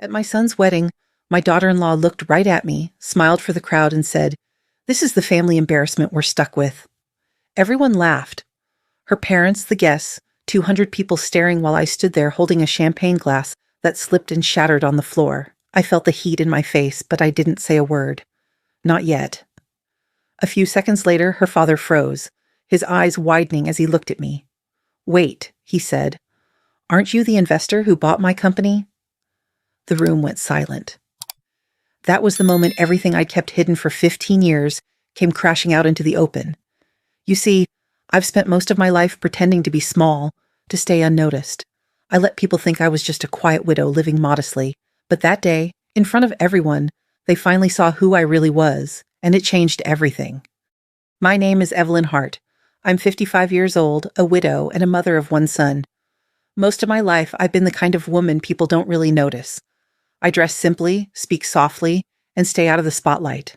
At my son's wedding, my daughter-in-law looked right at me, smiled for the crowd, and said, "This is the family embarrassment we're stuck with." Everyone laughed. Her parents, the guests, 200 people staring while I stood there holding a champagne glass that slipped and shattered on the floor. I felt the heat in my face, but I didn't say a word. Not yet. A few seconds later, her father froze, his eyes widening as he looked at me. "Wait," he said. "Aren't you the investor who bought my company?" The room went silent. That was the moment everything I'd kept hidden for 15 years came crashing out into the open. You see, I've spent most of my life pretending to be small, to stay unnoticed. I let people think I was just a quiet widow living modestly, but that day, in front of everyone, they finally saw who I really was, and it changed everything. My name is Evelyn Hart. I'm 55 years old, a widow, and a mother of one son. Most of my life, I've been the kind of woman people don't really notice. I dress simply, speak softly, and stay out of the spotlight.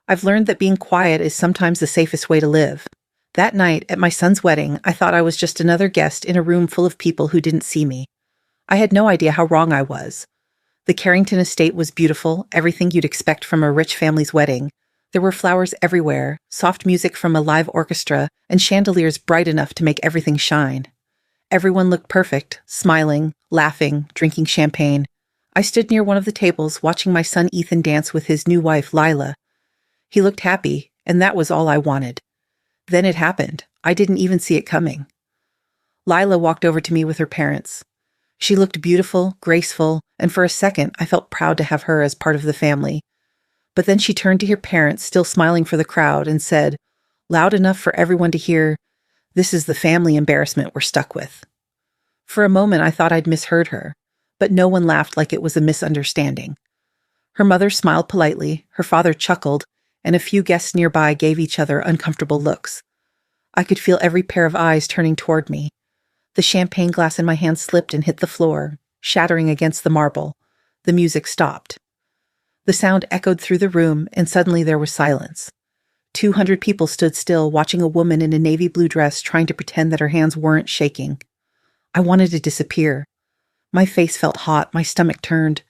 I've learned that being quiet is sometimes the safest way to live. That night, at my son's wedding, I thought I was just another guest in a room full of people who didn't see me. I had no idea how wrong I was. The Carrington estate was beautiful, everything you'd expect from a rich family's wedding. There were flowers everywhere, soft music from a live orchestra, and chandeliers bright enough to make everything shine. Everyone looked perfect, smiling, laughing, drinking champagne. I stood near one of the tables, watching my son Ethan dance with his new wife, Lila. He looked happy, and that was all I wanted. Then it happened. I didn't even see it coming. Lila walked over to me with her parents. She looked beautiful, graceful, and for a second I felt proud to have her as part of the family. But then she turned to her parents, still smiling for the crowd, and said, loud enough for everyone to hear, "This is the family embarrassment we're stuck with." For a moment I thought I'd misheard her, but no one laughed like it was a misunderstanding. Her mother smiled politely, her father chuckled, and a few guests nearby gave each other uncomfortable looks. I could feel every pair of eyes turning toward me. The champagne glass in my hand slipped and hit the floor, shattering against the marble. The music stopped. The sound echoed through the room, and suddenly there was silence. 200 people stood still, watching a woman in a navy blue dress trying to pretend that her hands weren't shaking. I wanted to disappear. My face felt hot, my stomach turned.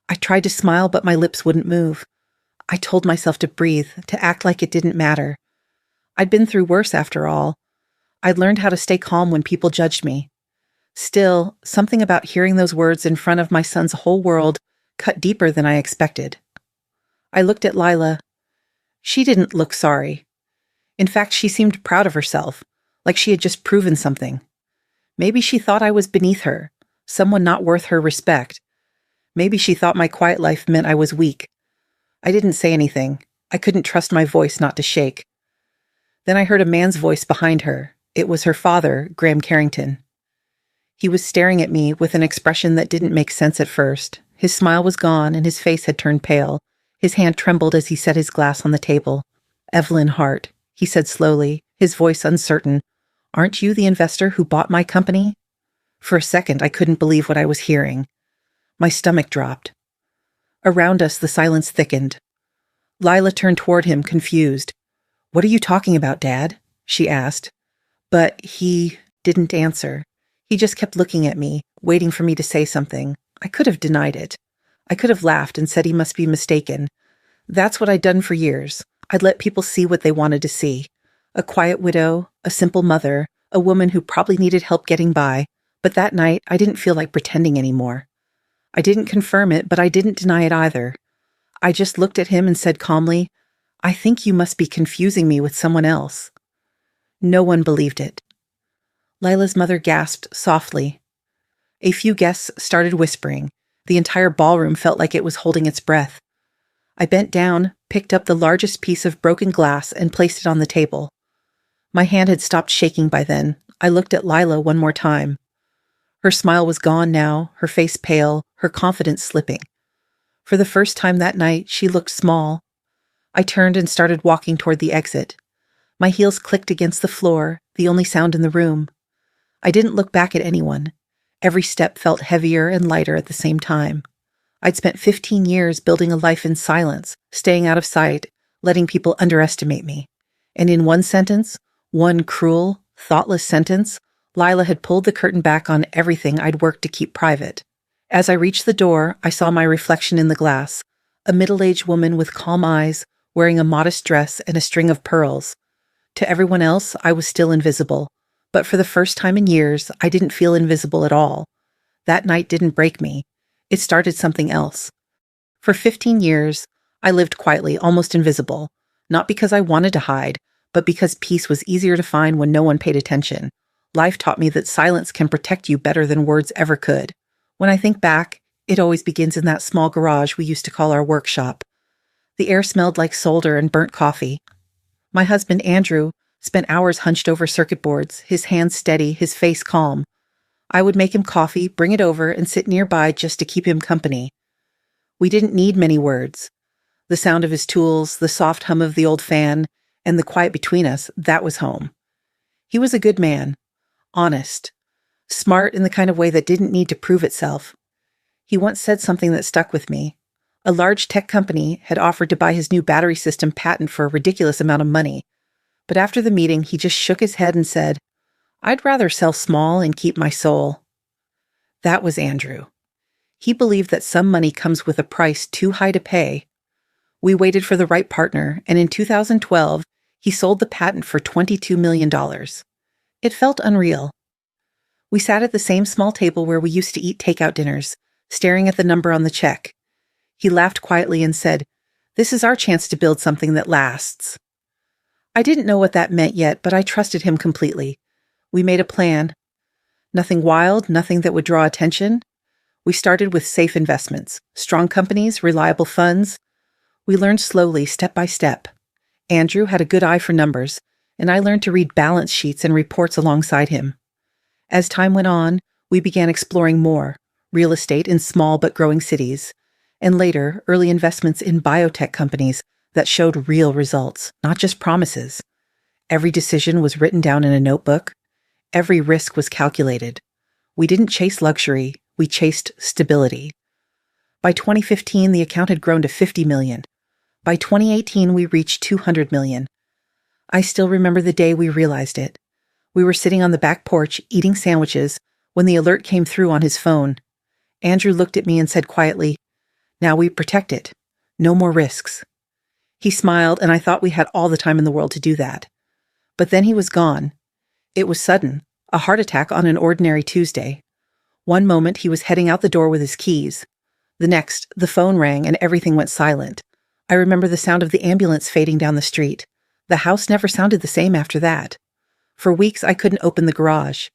I tried to smile, but my lips wouldn't move. I told myself to breathe, to act like it didn't matter. I'd been through worse after all. I'd learned how to stay calm when people judged me. Still, something about hearing those words in front of my son's whole world cut deeper than I expected. I looked at Lila. She didn't look sorry. In fact, she seemed proud of herself, like she had just proven something. Maybe she thought I was beneath her, someone not worth her respect. Maybe she thought my quiet life meant I was weak. I didn't say anything. I couldn't trust my voice not to shake. Then I heard a man's voice behind her. It was her father, Graham Carrington. He was staring at me with an expression that didn't make sense at first. His smile was gone and his face had turned pale. His hand trembled as he set his glass on the table. "Evelyn Hart," he said slowly, his voice uncertain. "Aren't you the investor who bought my company?" For a second, I couldn't believe what I was hearing. My stomach dropped. Around us, the silence thickened. Lila turned toward him, confused. "What are you talking about, Dad?" she asked. But he didn't answer. He just kept looking at me, waiting for me to say something. I could have denied it. I could have laughed and said he must be mistaken. That's what I'd done for years. I'd let people see what they wanted to see. A quiet widow, a simple mother, a woman who probably needed help getting by. But that night, I didn't feel like pretending anymore. I didn't confirm it, but I didn't deny it either. I just looked at him and said calmly, "I think you must be confusing me with someone else." No one believed it. Lila's mother gasped softly. A few guests started whispering. The entire ballroom felt like it was holding its breath. I bent down, picked up the largest piece of broken glass, and placed it on the table. My hand had stopped shaking by then. I looked at Lila one more time. Her smile was gone now, her face pale, her confidence slipping. For the first time that night, she looked small. I turned and started walking toward the exit. My heels clicked against the floor, the only sound in the room. I didn't look back at anyone. Every step felt heavier and lighter at the same time. I'd spent 15 years building a life in silence, staying out of sight, letting people underestimate me. And in one sentence, one cruel, thoughtless sentence, Lila had pulled the curtain back on everything I'd worked to keep private. As I reached the door, I saw my reflection in the glass, a middle-aged woman with calm eyes, wearing a modest dress and a string of pearls. To everyone else, I was still invisible, but for the first time in years, I didn't feel invisible at all. That night didn't break me. It started something else. For 15 years, I lived quietly, almost invisible, not because I wanted to hide, but because peace was easier to find when no one paid attention. Life taught me that silence can protect you better than words ever could. When I think back, it always begins in that small garage we used to call our workshop. The air smelled like solder and burnt coffee. My husband, Andrew, spent hours hunched over circuit boards, his hands steady, his face calm. I would make him coffee, bring it over, and sit nearby just to keep him company. We didn't need many words. The sound of his tools, the soft hum of the old fan, and the quiet between us, that was home. He was a good man, honest, smart in the kind of way that didn't need to prove itself. He once said something that stuck with me. A large tech company had offered to buy his new battery system patent for a ridiculous amount of money. But after the meeting, he just shook his head and said, "I'd rather sell small and keep my soul." That was Andrew. He believed that some money comes with a price too high to pay. We waited for the right partner, and in 2012, he sold the patent for $22 million. It felt unreal. We sat at the same small table where we used to eat takeout dinners, staring at the number on the check. He laughed quietly and said, "This is our chance to build something that lasts." I didn't know what that meant yet, but I trusted him completely. We made a plan. Nothing wild, nothing that would draw attention. We started with safe investments, strong companies, reliable funds. We learned slowly, step by step. Andrew had a good eye for numbers, and I learned to read balance sheets and reports alongside him. As time went on, we began exploring more, real estate in small but growing cities, and later, early investments in biotech companies that showed real results, not just promises. Every decision was written down in a notebook. Every risk was calculated. We didn't chase luxury, we chased stability. By 2015, the account had grown to 50 million. By 2018, we reached 200 million. I still remember the day we realized it. We were sitting on the back porch eating sandwiches when the alert came through on his phone. Andrew looked at me and said quietly, "Now we protect it. No more risks." He smiled, and I thought we had all the time in the world to do that. But then he was gone. It was sudden, a heart attack on an ordinary Tuesday. One moment he was heading out the door with his keys. The next, the phone rang and everything went silent. I remember the sound of the ambulance fading down the street. The house never sounded the same after that. For weeks I couldn't open the garage.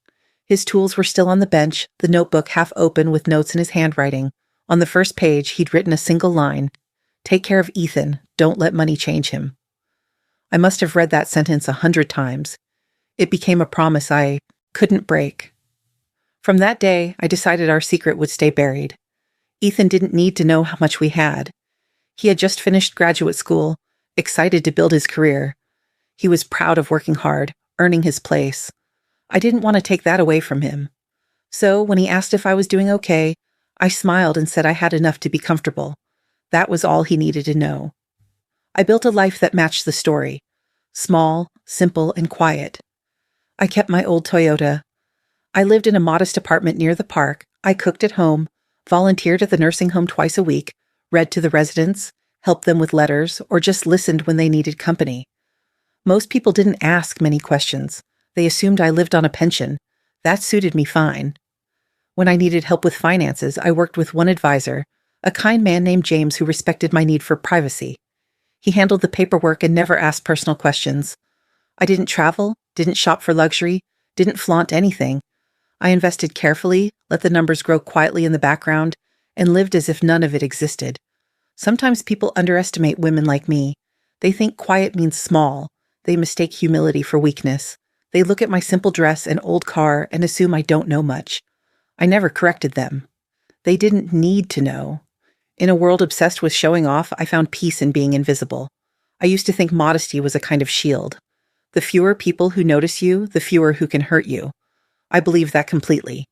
His tools were still on the bench, the notebook half open with notes in his handwriting. On the first page, he'd written a single line, "Take care of Ethan, don't let money change him." I must have read that sentence 100 times. It became a promise I couldn't break. From that day, I decided our secret would stay buried. Ethan didn't need to know how much we had. He had just finished graduate school, excited to build his career. He was proud of working hard, earning his place. I didn't want to take that away from him. So when he asked if I was doing okay, I smiled and said I had enough to be comfortable. That was all he needed to know. I built a life that matched the story. Small, simple, and quiet. I kept my old Toyota. I lived in a modest apartment near the park. I cooked at home, volunteered at the nursing home twice a week, read to the residents, helped them with letters, or just listened when they needed company. Most people didn't ask many questions. They assumed I lived on a pension. That suited me fine. When I needed help with finances, I worked with one advisor, a kind man named James who respected my need for privacy. He handled the paperwork and never asked personal questions. I didn't travel, didn't shop for luxury, didn't flaunt anything. I invested carefully, let the numbers grow quietly in the background, and lived as if none of it existed. Sometimes people underestimate women like me. They think quiet means small. They mistake humility for weakness. They look at my simple dress and old car and assume I don't know much. I never corrected them. They didn't need to know. In a world obsessed with showing off, I found peace in being invisible. I used to think modesty was a kind of shield. The fewer people who notice you, the fewer who can hurt you. I believe that completely.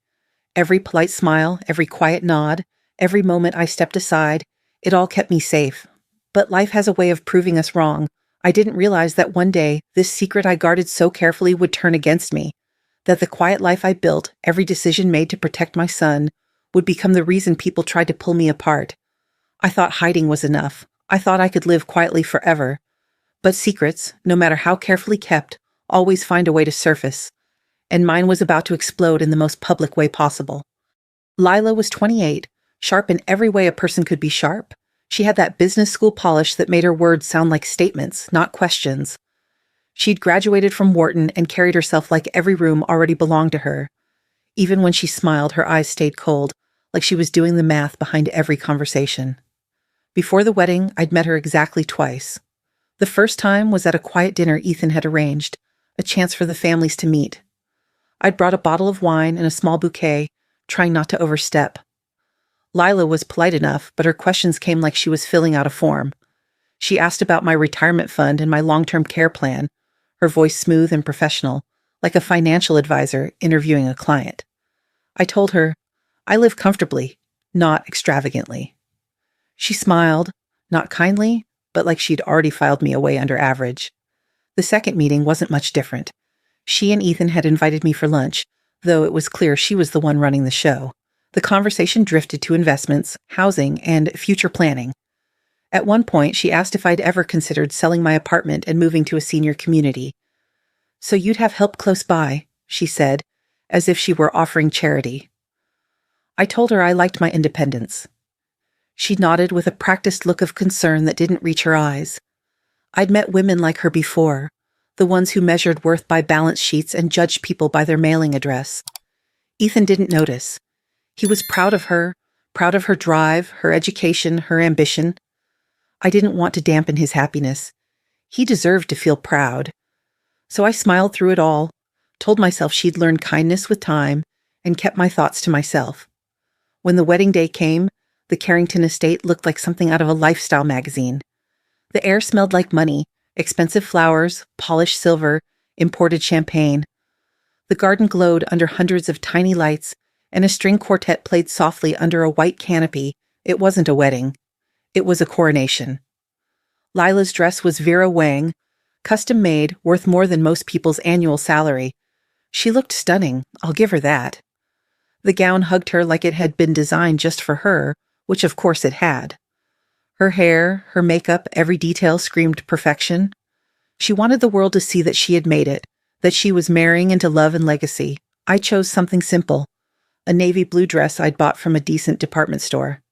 Every polite smile, every quiet nod, every moment I stepped aside, it all kept me safe. But life has a way of proving us wrong. I didn't realize that one day, this secret I guarded so carefully would turn against me. That the quiet life I built, every decision made to protect my son, would become the reason people tried to pull me apart. I thought hiding was enough. I thought I could live quietly forever. But secrets, no matter how carefully kept, always find a way to surface. And mine was about to explode in the most public way possible. Lila was 28, sharp in every way a person could be sharp. She had that business school polish that made her words sound like statements, not questions. She'd graduated from Wharton and carried herself like every room already belonged to her. Even when she smiled, her eyes stayed cold, like she was doing the math behind every conversation. Before the wedding, I'd met her exactly twice. The first time was at a quiet dinner Ethan had arranged, a chance for the families to meet. I'd brought a bottle of wine and a small bouquet, trying not to overstep. Lila was polite enough, but her questions came like she was filling out a form. She asked about my retirement fund and my long-term care plan, her voice smooth and professional, like a financial advisor interviewing a client. I told her, I live comfortably, not extravagantly. She smiled, not kindly, but like she'd already filed me away under average. The second meeting wasn't much different. She and Ethan had invited me for lunch, though it was clear she was the one running the show. The conversation drifted to investments, housing, and future planning. At one point, she asked if I'd ever considered selling my apartment and moving to a senior community. So you'd have help close by, she said, as if she were offering charity. I told her I liked my independence. She nodded with a practiced look of concern that didn't reach her eyes. I'd met women like her before, the ones who measured worth by balance sheets and judged people by their mailing address. Ethan didn't notice. He was proud of her drive, her education, her ambition. I didn't want to dampen his happiness. He deserved to feel proud. So I smiled through it all, told myself she'd learn kindness with time, and kept my thoughts to myself. When the wedding day came, the Carrington estate looked like something out of a lifestyle magazine. The air smelled like money, expensive flowers, polished silver, imported champagne. The garden glowed under hundreds of tiny lights, and a string quartet played softly under a white canopy. It wasn't a wedding. It was a coronation. Lila's dress was Vera Wang, custom-made, worth more than most people's annual salary. She looked stunning, I'll give her that. The gown hugged her like it had been designed just for her, which of course it had. Her hair, her makeup, every detail screamed perfection. She wanted the world to see that she had made it, that she was marrying into love and legacy. I chose something simple, a navy blue dress I'd bought from a decent department store.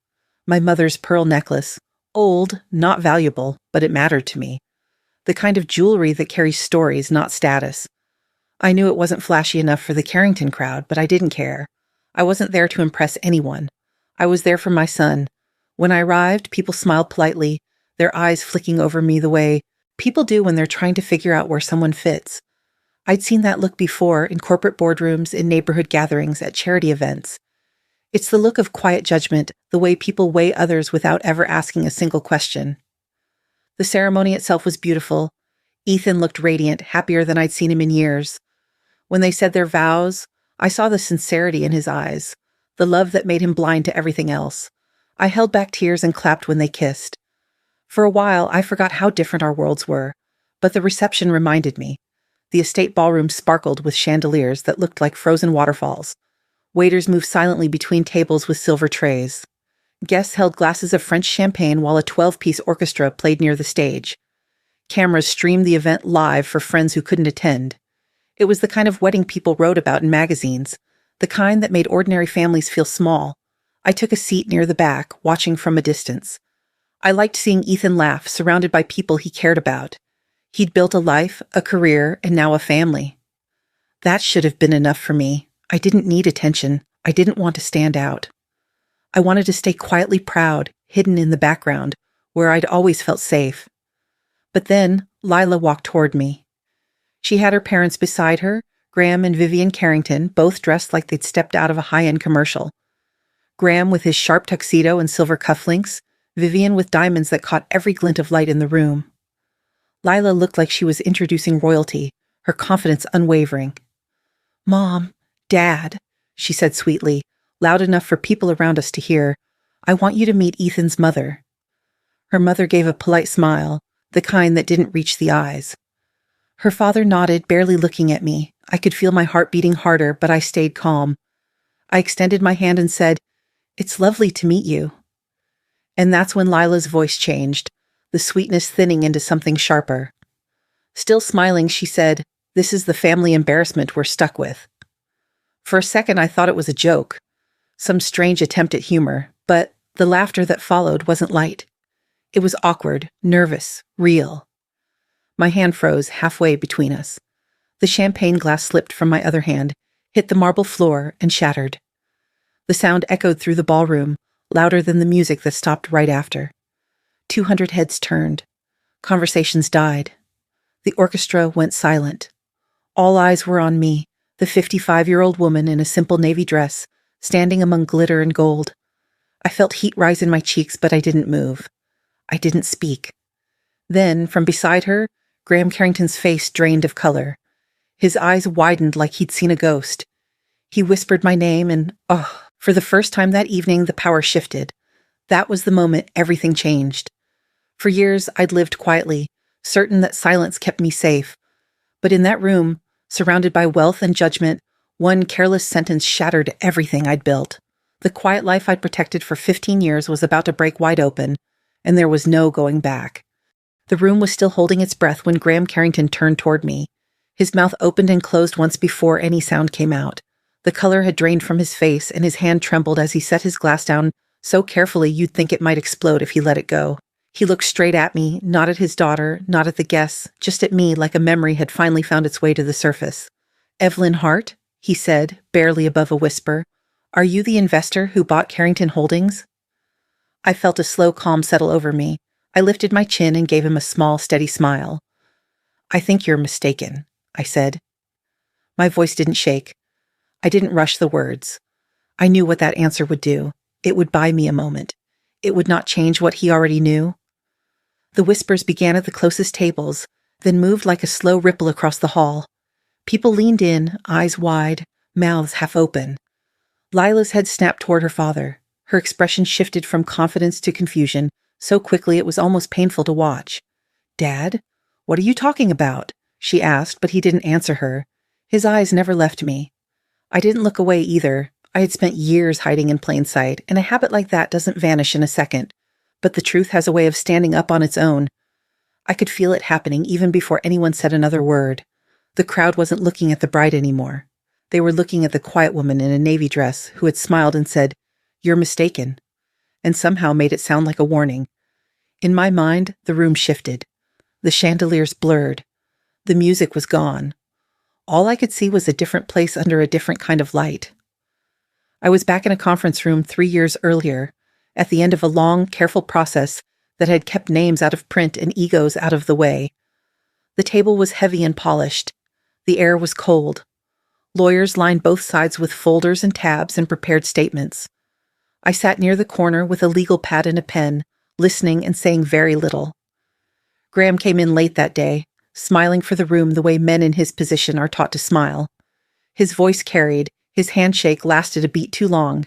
My mother's pearl necklace, old, not valuable, but it mattered to me. The kind of jewelry that carries stories, not status. I knew it wasn't flashy enough for the Carrington crowd, but I didn't care. I wasn't there to impress anyone. I was there for my son. When I arrived, people smiled politely, their eyes flicking over me the way people do when they're trying to figure out where someone fits. I'd seen that look before in corporate boardrooms, in neighborhood gatherings, at charity events. It's the look of quiet judgment, the way people weigh others without ever asking a single question. The ceremony itself was beautiful. Ethan looked radiant, happier than I'd seen him in years. When they said their vows, I saw the sincerity in his eyes, the love that made him blind to everything else. I held back tears and clapped when they kissed. For a while, I forgot how different our worlds were, but the reception reminded me. The estate ballroom sparkled with chandeliers that looked like frozen waterfalls. Waiters moved silently between tables with silver trays. Guests held glasses of French champagne while a 12-piece orchestra played near the stage. Cameras streamed the event live for friends who couldn't attend. It was the kind of wedding people wrote about in magazines, the kind that made ordinary families feel small. I took a seat near the back, watching from a distance. I liked seeing Ethan laugh, surrounded by people he cared about. He'd built a life, a career, and now a family. That should have been enough for me. I didn't need attention. I didn't want to stand out. I wanted to stay quietly proud, hidden in the background, where I'd always felt safe. But then Lila walked toward me. She had her parents beside her, Graham and Vivian Carrington, both dressed like they'd stepped out of a high-end commercial. Graham with his sharp tuxedo and silver cufflinks, Vivian with diamonds that caught every glint of light in the room. Lila looked like she was introducing royalty, her confidence unwavering. "Mom, Dad," she said sweetly, loud enough for people around us to hear, "I want you to meet Ethan's mother." Her mother gave a polite smile, the kind that didn't reach the eyes. Her father nodded, barely looking at me. I could feel my heart beating harder, but I stayed calm. I extended my hand and said, It's lovely to meet you. And that's when Lila's voice changed, the sweetness thinning into something sharper. Still smiling, she said, "This is the family embarrassment we're stuck with." For a second, I thought it was a joke, some strange attempt at humor, but the laughter that followed wasn't light. It was awkward, nervous, real. My hand froze halfway between us. The champagne glass slipped from my other hand, hit the marble floor, and shattered. The sound echoed through the ballroom, louder than the music that stopped right after. 200 heads turned. Conversations died. The orchestra went silent. All eyes were on me, the 55-year-old woman in a simple navy dress, standing among glitter and gold. I felt heat rise in my cheeks, but I didn't move. I didn't speak. Then, from beside her, Graham Carrington's face drained of color. His eyes widened like he'd seen a ghost. He whispered my name and, for the first time that evening, the power shifted. That was the moment everything changed. For years, I'd lived quietly, certain that silence kept me safe. But in that room, surrounded by wealth and judgment, one careless sentence shattered everything I'd built. The quiet life I'd protected for 15 years was about to break wide open, and there was no going back. The room was still holding its breath when Graham Carrington turned toward me. His mouth opened and closed once before any sound came out. The color had drained from his face, and his hand trembled as he set his glass down so carefully you'd think it might explode if he let it go. He looked straight at me, not at his daughter, not at the guests, just at me like a memory had finally found its way to the surface. "Evelyn Hart," he said, barely above a whisper, "are you the investor who bought Carrington Holdings?" I felt a slow calm settle over me. I lifted my chin and gave him a small, steady smile. "I think you're mistaken," I said. My voice didn't shake. I didn't rush the words. I knew what that answer would do. It would buy me a moment. It would not change what he already knew. The whispers began at the closest tables, then moved like a slow ripple across the hall. People leaned in, eyes wide, mouths half open. Lila's head snapped toward her father. Her expression shifted from confidence to confusion so quickly it was almost painful to watch. "Dad, what are you talking about?" she asked, but he didn't answer her. His eyes never left me. I didn't look away either. I had spent years hiding in plain sight, and a habit like that doesn't vanish in a second. But the truth has a way of standing up on its own. I could feel it happening even before anyone said another word. The crowd wasn't looking at the bride anymore. They were looking at the quiet woman in a navy dress who had smiled and said, "You're mistaken," and somehow made it sound like a warning. In my mind, the room shifted. The chandeliers blurred. The music was gone. All I could see was a different place under a different kind of light. I was back in a conference room 3 years earlier, at the end of a long, careful process that had kept names out of print and egos out of the way. The table was heavy and polished. The air was cold. Lawyers lined both sides with folders and tabs and prepared statements. I sat near the corner with a legal pad and a pen, listening and saying very little. Graham came in late that day, smiling for the room the way men in his position are taught to smile. His voice carried, his handshake lasted a beat too long.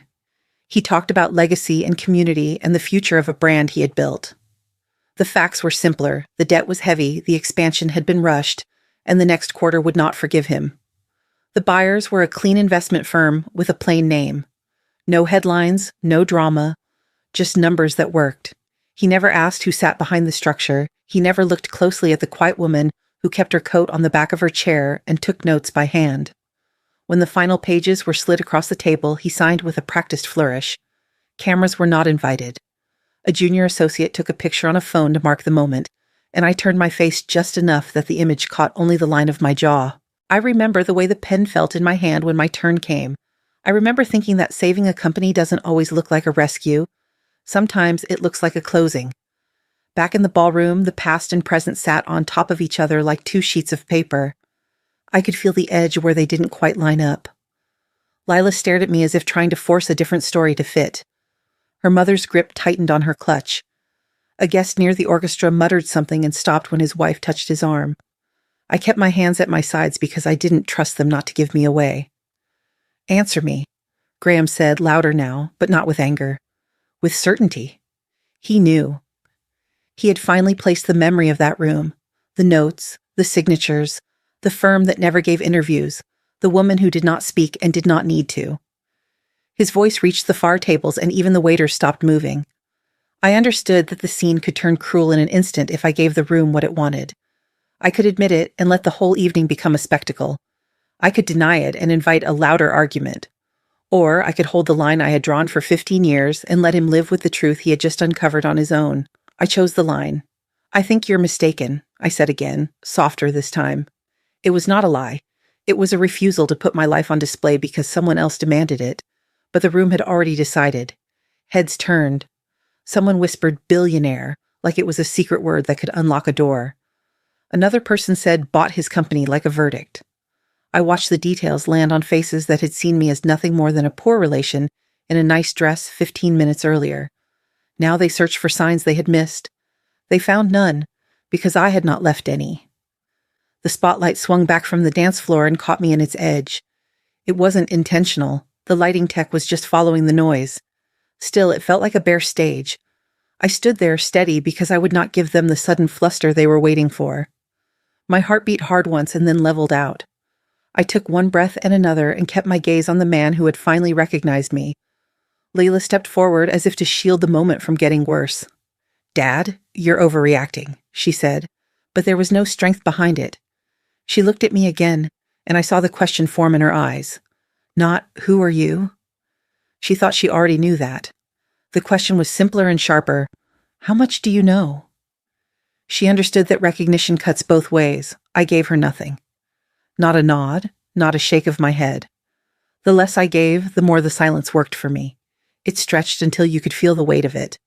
He talked about legacy and community and the future of a brand he had built. The facts were simpler, the debt was heavy, the expansion had been rushed, and the next quarter would not forgive him. The buyers were a clean investment firm with a plain name. No headlines, no drama, just numbers that worked. He never asked who sat behind the structure. He never looked closely at the quiet woman who kept her coat on the back of her chair and took notes by hand. When the final pages were slid across the table, he signed with a practiced flourish. Cameras were not invited. A junior associate took a picture on a phone to mark the moment, and I turned my face just enough that the image caught only the line of my jaw. I remember the way the pen felt in my hand when my turn came. I remember thinking that saving a company doesn't always look like a rescue. Sometimes it looks like a closing. Back in the ballroom, the past and present sat on top of each other like 2 sheets of paper. I could feel the edge where they didn't quite line up. Lila stared at me as if trying to force a different story to fit. Her mother's grip tightened on her clutch. A guest near the orchestra muttered something and stopped when his wife touched his arm. I kept my hands at my sides because I didn't trust them not to give me away. "Answer me," Graham said, louder now, but not with anger. With certainty. He knew. He had finally placed the memory of that room, the notes, the signatures, the firm that never gave interviews, the woman who did not speak and did not need to. His voice reached the far tables and even the waiters stopped moving. I understood that the scene could turn cruel in an instant if I gave the room what it wanted. I could admit it and let the whole evening become a spectacle. I could deny it and invite a louder argument. Or I could hold the line I had drawn for 15 years and let him live with the truth he had just uncovered on his own. I chose the line. "I think you're mistaken," I said again, softer this time. It was not a lie. It was a refusal to put my life on display because someone else demanded it. But the room had already decided. Heads turned. Someone whispered "billionaire," like it was a secret word that could unlock a door. Another person said "bought his company," like a verdict. I watched the details land on faces that had seen me as nothing more than a poor relation in a nice dress 15 minutes earlier. Now they searched for signs they had missed. They found none, because I had not left any. The spotlight swung back from the dance floor and caught me in its edge. It wasn't intentional. The lighting tech was just following the noise. Still, it felt like a bare stage. I stood there steady because I would not give them the sudden fluster they were waiting for. My heart beat hard once and then leveled out. I took one breath and another and kept my gaze on the man who had finally recognized me. Layla stepped forward as if to shield the moment from getting worse. "Dad, you're overreacting," she said, but there was no strength behind it. She looked at me again, and I saw the question form in her eyes. Not, "Who are you?" She thought she already knew that. The question was simpler and sharper. "How much do you know?" She understood that recognition cuts both ways. I gave her nothing. Not a nod, not a shake of my head. The less I gave, the more the silence worked for me. It stretched until you could feel the weight of it.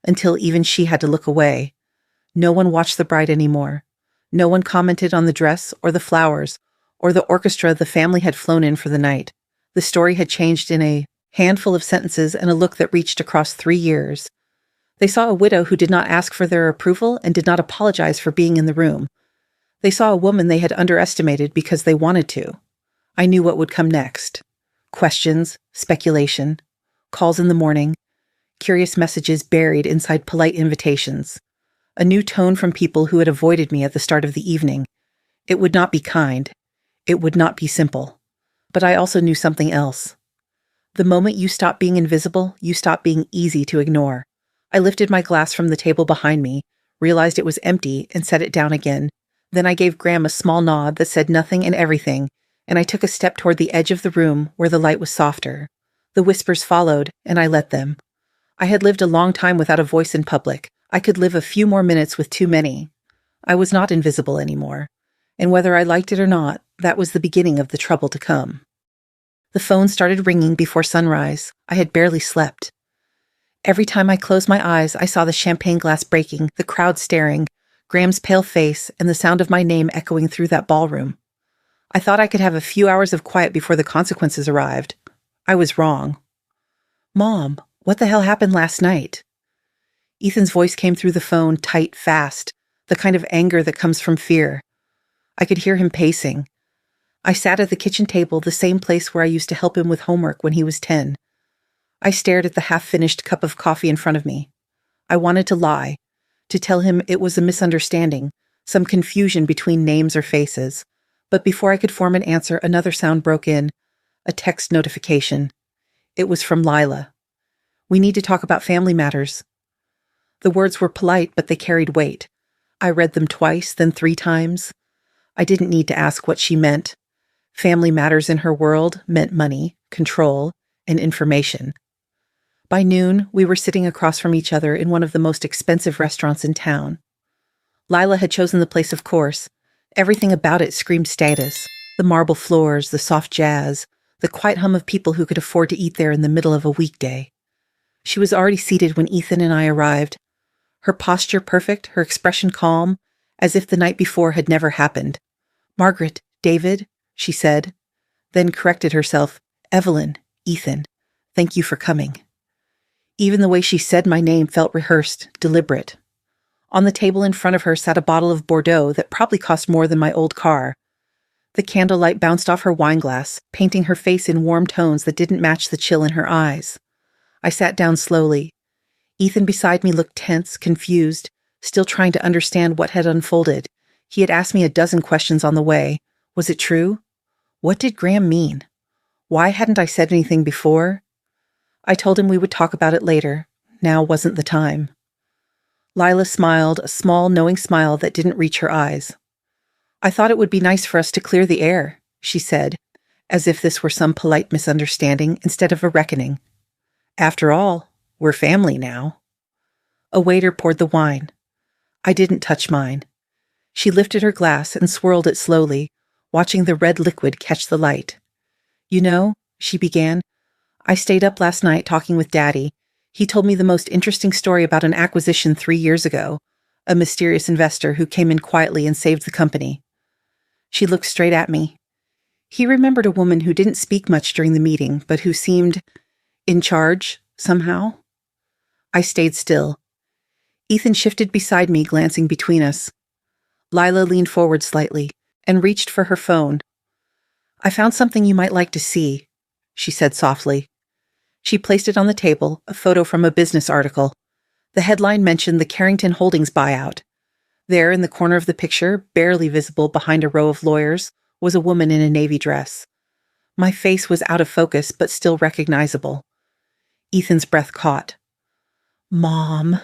Until even she had to look away. No one watched the bride anymore. No one commented on the dress or the flowers or the orchestra the family had flown in for the night. The story had changed in a handful of sentences and a look that reached across 3 years. They saw a widow who did not ask for their approval and did not apologize for being in the room. They saw a woman they had underestimated because they wanted to. I knew what would come next. Questions, speculation, calls in the morning, curious messages buried inside polite invitations. A new tone from people who had avoided me at the start of the evening. It would not be kind. It would not be simple. But I also knew something else. The moment you stop being invisible, you stop being easy to ignore. I lifted my glass from the table behind me, realized it was empty, and set it down again. Then I gave Graham a small nod that said nothing and everything, and I took a step toward the edge of the room where the light was softer. The whispers followed, and I let them. I had lived a long time without a voice in public. I could live a few more minutes with too many. I was not invisible anymore, and whether I liked it or not, that was the beginning of the trouble to come. The phone started ringing before sunrise. I had barely slept. Every time I closed my eyes, I saw the champagne glass breaking, the crowd staring, Graham's pale face, and the sound of my name echoing through that ballroom. I thought I could have a few hours of quiet before the consequences arrived. I was wrong. "Mom, what the hell happened last night?" Ethan's voice came through the phone, tight, fast, the kind of anger that comes from fear. I could hear him pacing. I sat at the kitchen table, the same place where I used to help him with homework when he was 10. I stared at the half-finished cup of coffee in front of me. I wanted to lie, to tell him it was a misunderstanding, some confusion between names or faces. But before I could form an answer, another sound broke in, a text notification. It was from Lila. "We need to talk about family matters." The words were polite, but they carried weight. I read them twice, then 3 times. I didn't need to ask what she meant. Family matters in her world meant money, control, and information. By noon, we were sitting across from each other in one of the most expensive restaurants in town. Lila had chosen the place, of course. Everything about it screamed status. The marble floors, the soft jazz, the quiet hum of people who could afford to eat there in the middle of a weekday. She was already seated when Ethan and I arrived. Her posture perfect, her expression calm, as if the night before had never happened. "Margaret, David," she said, then corrected herself. "Evelyn, Ethan, thank you for coming." Even the way she said my name felt rehearsed, deliberate. On the table in front of her sat a bottle of Bordeaux that probably cost more than my old car. The candlelight bounced off her wineglass, painting her face in warm tones that didn't match the chill in her eyes. I sat down slowly. Ethan beside me looked tense, confused, still trying to understand what had unfolded. He had asked me a dozen questions on the way. Was it true? What did Graham mean? Why hadn't I said anything before? I told him we would talk about it later. Now wasn't the time. Lila smiled, a small, knowing smile that didn't reach her eyes. I thought it would be nice for us to clear the air, she said, as if this were some polite misunderstanding instead of a reckoning. After all, we're family now. A waiter poured the wine. I didn't touch mine. She lifted her glass and swirled it slowly, watching the red liquid catch the light. You know, she began, I stayed up last night talking with Daddy. He told me the most interesting story about an acquisition 3 years ago, a mysterious investor who came in quietly and saved the company. She looked straight at me. He remembered a woman who didn't speak much during the meeting, but who seemed in charge, somehow. I stayed still. Ethan shifted beside me, glancing between us. Lila leaned forward slightly and reached for her phone. I found something you might like to see, she said softly. She placed it on the table, a photo from a business article. The headline mentioned the Carrington Holdings buyout. There, in the corner of the picture, barely visible behind a row of lawyers, was a woman in a navy dress. My face was out of focus, but still recognizable. Ethan's breath caught. Mom.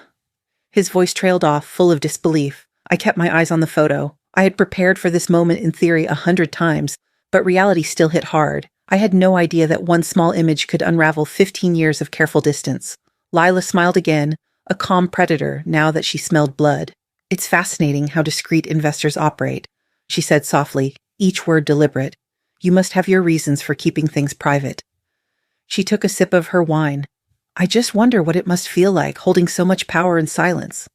His voice trailed off, full of disbelief. I kept my eyes on the photo. I had prepared for this moment in theory 100 times, but reality still hit hard. I had no idea that one small image could unravel 15 years of careful distance. Lila smiled again, a calm predator now that she smelled blood. It's fascinating how discreet investors operate, she said softly, each word deliberate. You must have your reasons for keeping things private. She took a sip of her wine. I just wonder what it must feel like holding so much power in silence.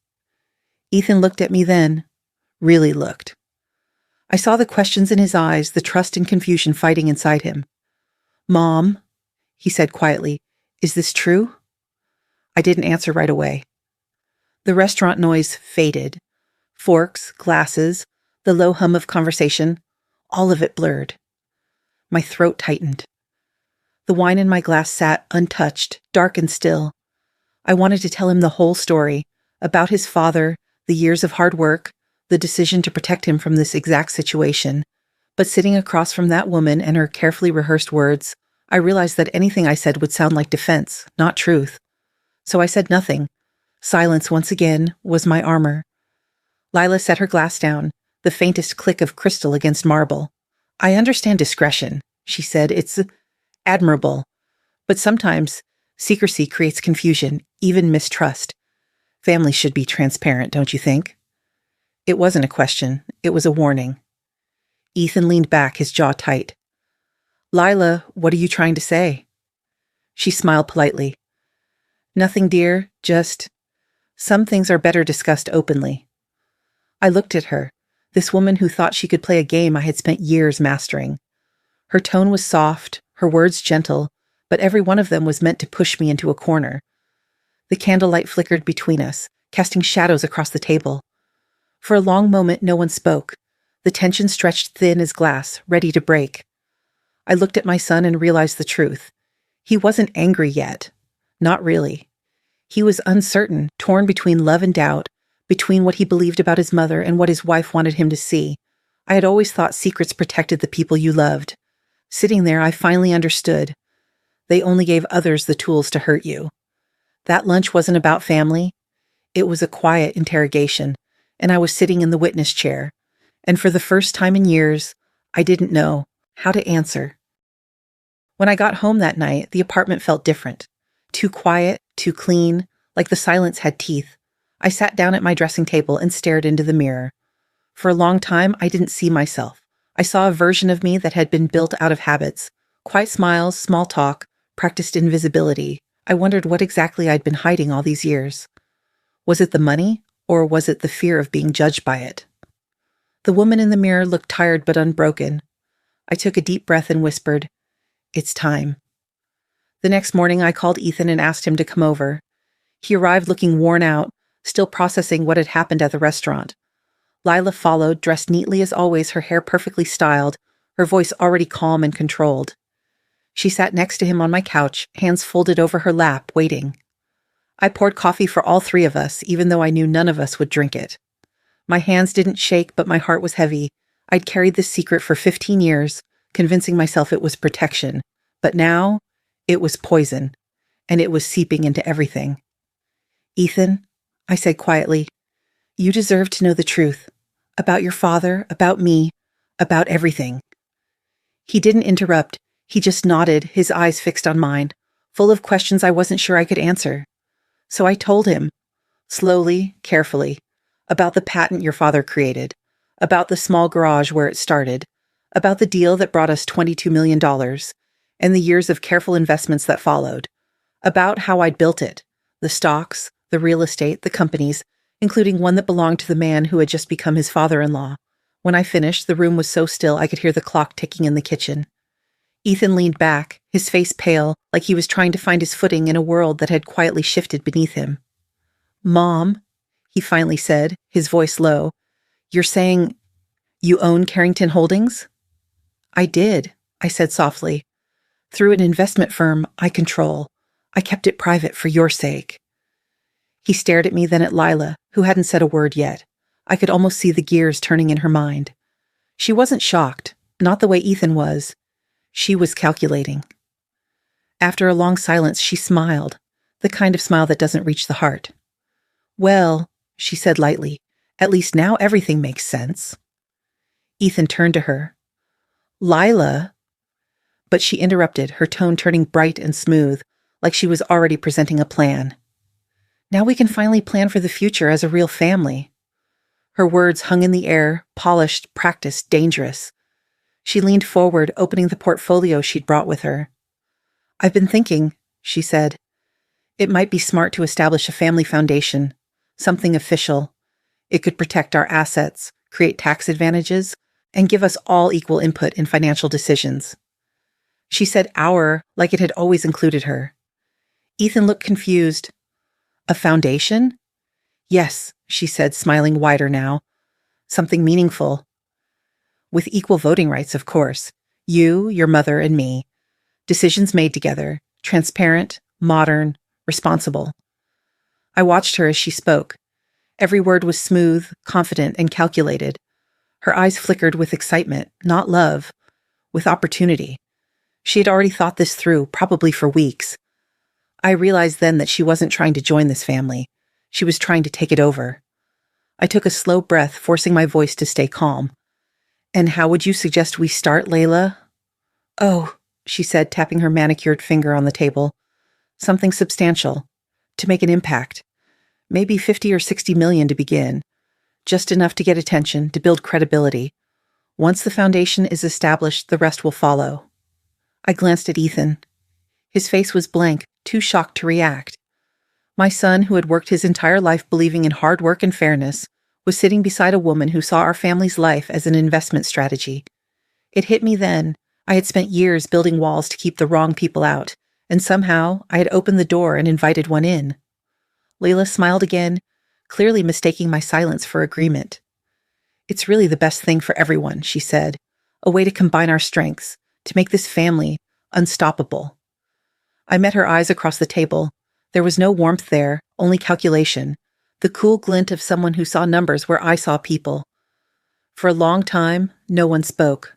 Ethan looked at me then, really looked. I saw the questions in his eyes, the trust and confusion fighting inside him. Mom, he said quietly, is this true? I didn't answer right away. The restaurant noise faded. Forks, glasses, the low hum of conversation, all of it blurred. My throat tightened. The wine in my glass sat untouched, dark and still. I wanted to tell him the whole story, about his father, the years of hard work, the decision to protect him from this exact situation. But sitting across from that woman and her carefully rehearsed words, I realized that anything I said would sound like defense, not truth. So I said nothing. Silence, once again, was my armor. Lila set her glass down, the faintest click of crystal against marble. I understand discretion, she said. It's admirable. But sometimes secrecy creates confusion, even mistrust. Families should be transparent, don't you think? It wasn't a question. It was a warning. Ethan leaned back, his jaw tight. Lila, what are you trying to say? She smiled politely. Nothing, dear, just some things are better discussed openly. I looked at her, this woman who thought she could play a game I had spent years mastering. Her tone was soft, her words gentle, but every one of them was meant to push me into a corner. The candlelight flickered between us, casting shadows across the table. For a long moment, no one spoke. The tension stretched thin as glass, ready to break. I looked at my son and realized the truth. He wasn't angry yet. Not really. He was uncertain, torn between love and doubt, between what he believed about his mother and what his wife wanted him to see. I had always thought secrets protected the people you loved. Sitting there, I finally understood. They only gave others the tools to hurt you. That lunch wasn't about family. It was a quiet interrogation, and I was sitting in the witness chair. And for the first time in years, I didn't know how to answer. When I got home that night, the apartment felt different. Too quiet, too clean, like the silence had teeth. I sat down at my dressing table and stared into the mirror. For a long time, I didn't see myself. I saw a version of me that had been built out of habits. Quiet smiles, small talk, practiced invisibility. I wondered what exactly I'd been hiding all these years. Was it the money, or was it the fear of being judged by it? The woman in the mirror looked tired but unbroken. I took a deep breath and whispered, "It's time." The next morning, I called Ethan and asked him to come over. He arrived looking worn out, still processing what had happened at the restaurant. Lila followed, dressed neatly as always, her hair perfectly styled, her voice already calm and controlled. She sat next to him on my couch, hands folded over her lap, waiting. I poured coffee for all three of us, even though I knew none of us would drink it. My hands didn't shake, but my heart was heavy. I'd carried this secret for 15 years, convincing myself it was protection. But now, it was poison. and it was seeping into everything. "Ethan," I said quietly, "you deserve to know the truth. About your father, about me, about everything." He didn't interrupt. He just nodded, his eyes fixed on mine, full of questions I wasn't sure I could answer. So I told him, slowly, carefully, about the patent your father created, about the small garage where it started, about the deal that brought us $22 million, and the years of careful investments that followed, about how I'd built it, the stocks, the real estate, the companies, including one that belonged to the man who had just become his father-in-law. When I finished, the room was so still I could hear the clock ticking in the kitchen. Ethan leaned back, his face pale, like he was trying to find his footing in a world that had quietly shifted beneath him. "Mom," he finally said, his voice low, "you're saying you own Carrington Holdings?" "I did," I said softly. "Through an investment firm I control. I kept it private for your sake." He stared at me, then at Lila, who hadn't said a word yet. I could almost see the gears turning in her mind. She wasn't shocked, not the way Ethan was. She was calculating. After a long silence, she smiled, the kind of smile that doesn't reach the heart. "Well," she said lightly, "at least now everything makes sense." Ethan turned to her. "Lila," but she interrupted, her tone turning bright and smooth, like she was already presenting a plan. "Now we can finally plan for the future as a real family." Her words hung in the air, polished, practiced, dangerous. She leaned forward, opening the portfolio she'd brought with her. "I've been thinking," she said. "It might be smart to establish a family foundation, something official. It could protect our assets, create tax advantages, and give us all equal input in financial decisions." She said "our" like it had always included her. Ethan looked confused. "A foundation?" "Yes," she said, smiling wider now. "Something meaningful. With equal voting rights, of course. You, your mother, and me. Decisions made together. Transparent, modern, responsible." I watched her as she spoke. Every word was smooth, confident, and calculated. Her eyes flickered with excitement, not love, with opportunity. She had already thought this through, probably for weeks. I realized then that she wasn't trying to join this family. She was trying to take it over. I took a slow breath, forcing my voice to stay calm. "And how would you suggest we start, Layla?" "Oh," she said, tapping her manicured finger on the table. "Something substantial. To make an impact. Maybe 50 or 60 million to begin. Just enough to get attention, to build credibility. Once the foundation is established, the rest will follow." I glanced at Ethan. His face was blank, too shocked to react. My son, who had worked his entire life believing in hard work and fairness, was sitting beside a woman who saw our family's life as an investment strategy. It hit me then. I had spent years building walls to keep the wrong people out, and somehow I had opened the door and invited one in. Layla smiled again, clearly mistaking my silence for agreement. "It's really the best thing for everyone," she said. "A way to combine our strengths, to make this family unstoppable." I met her eyes across the table. There was no warmth there, only calculation, the cool glint of someone who saw numbers where I saw people. For a long time, no one spoke.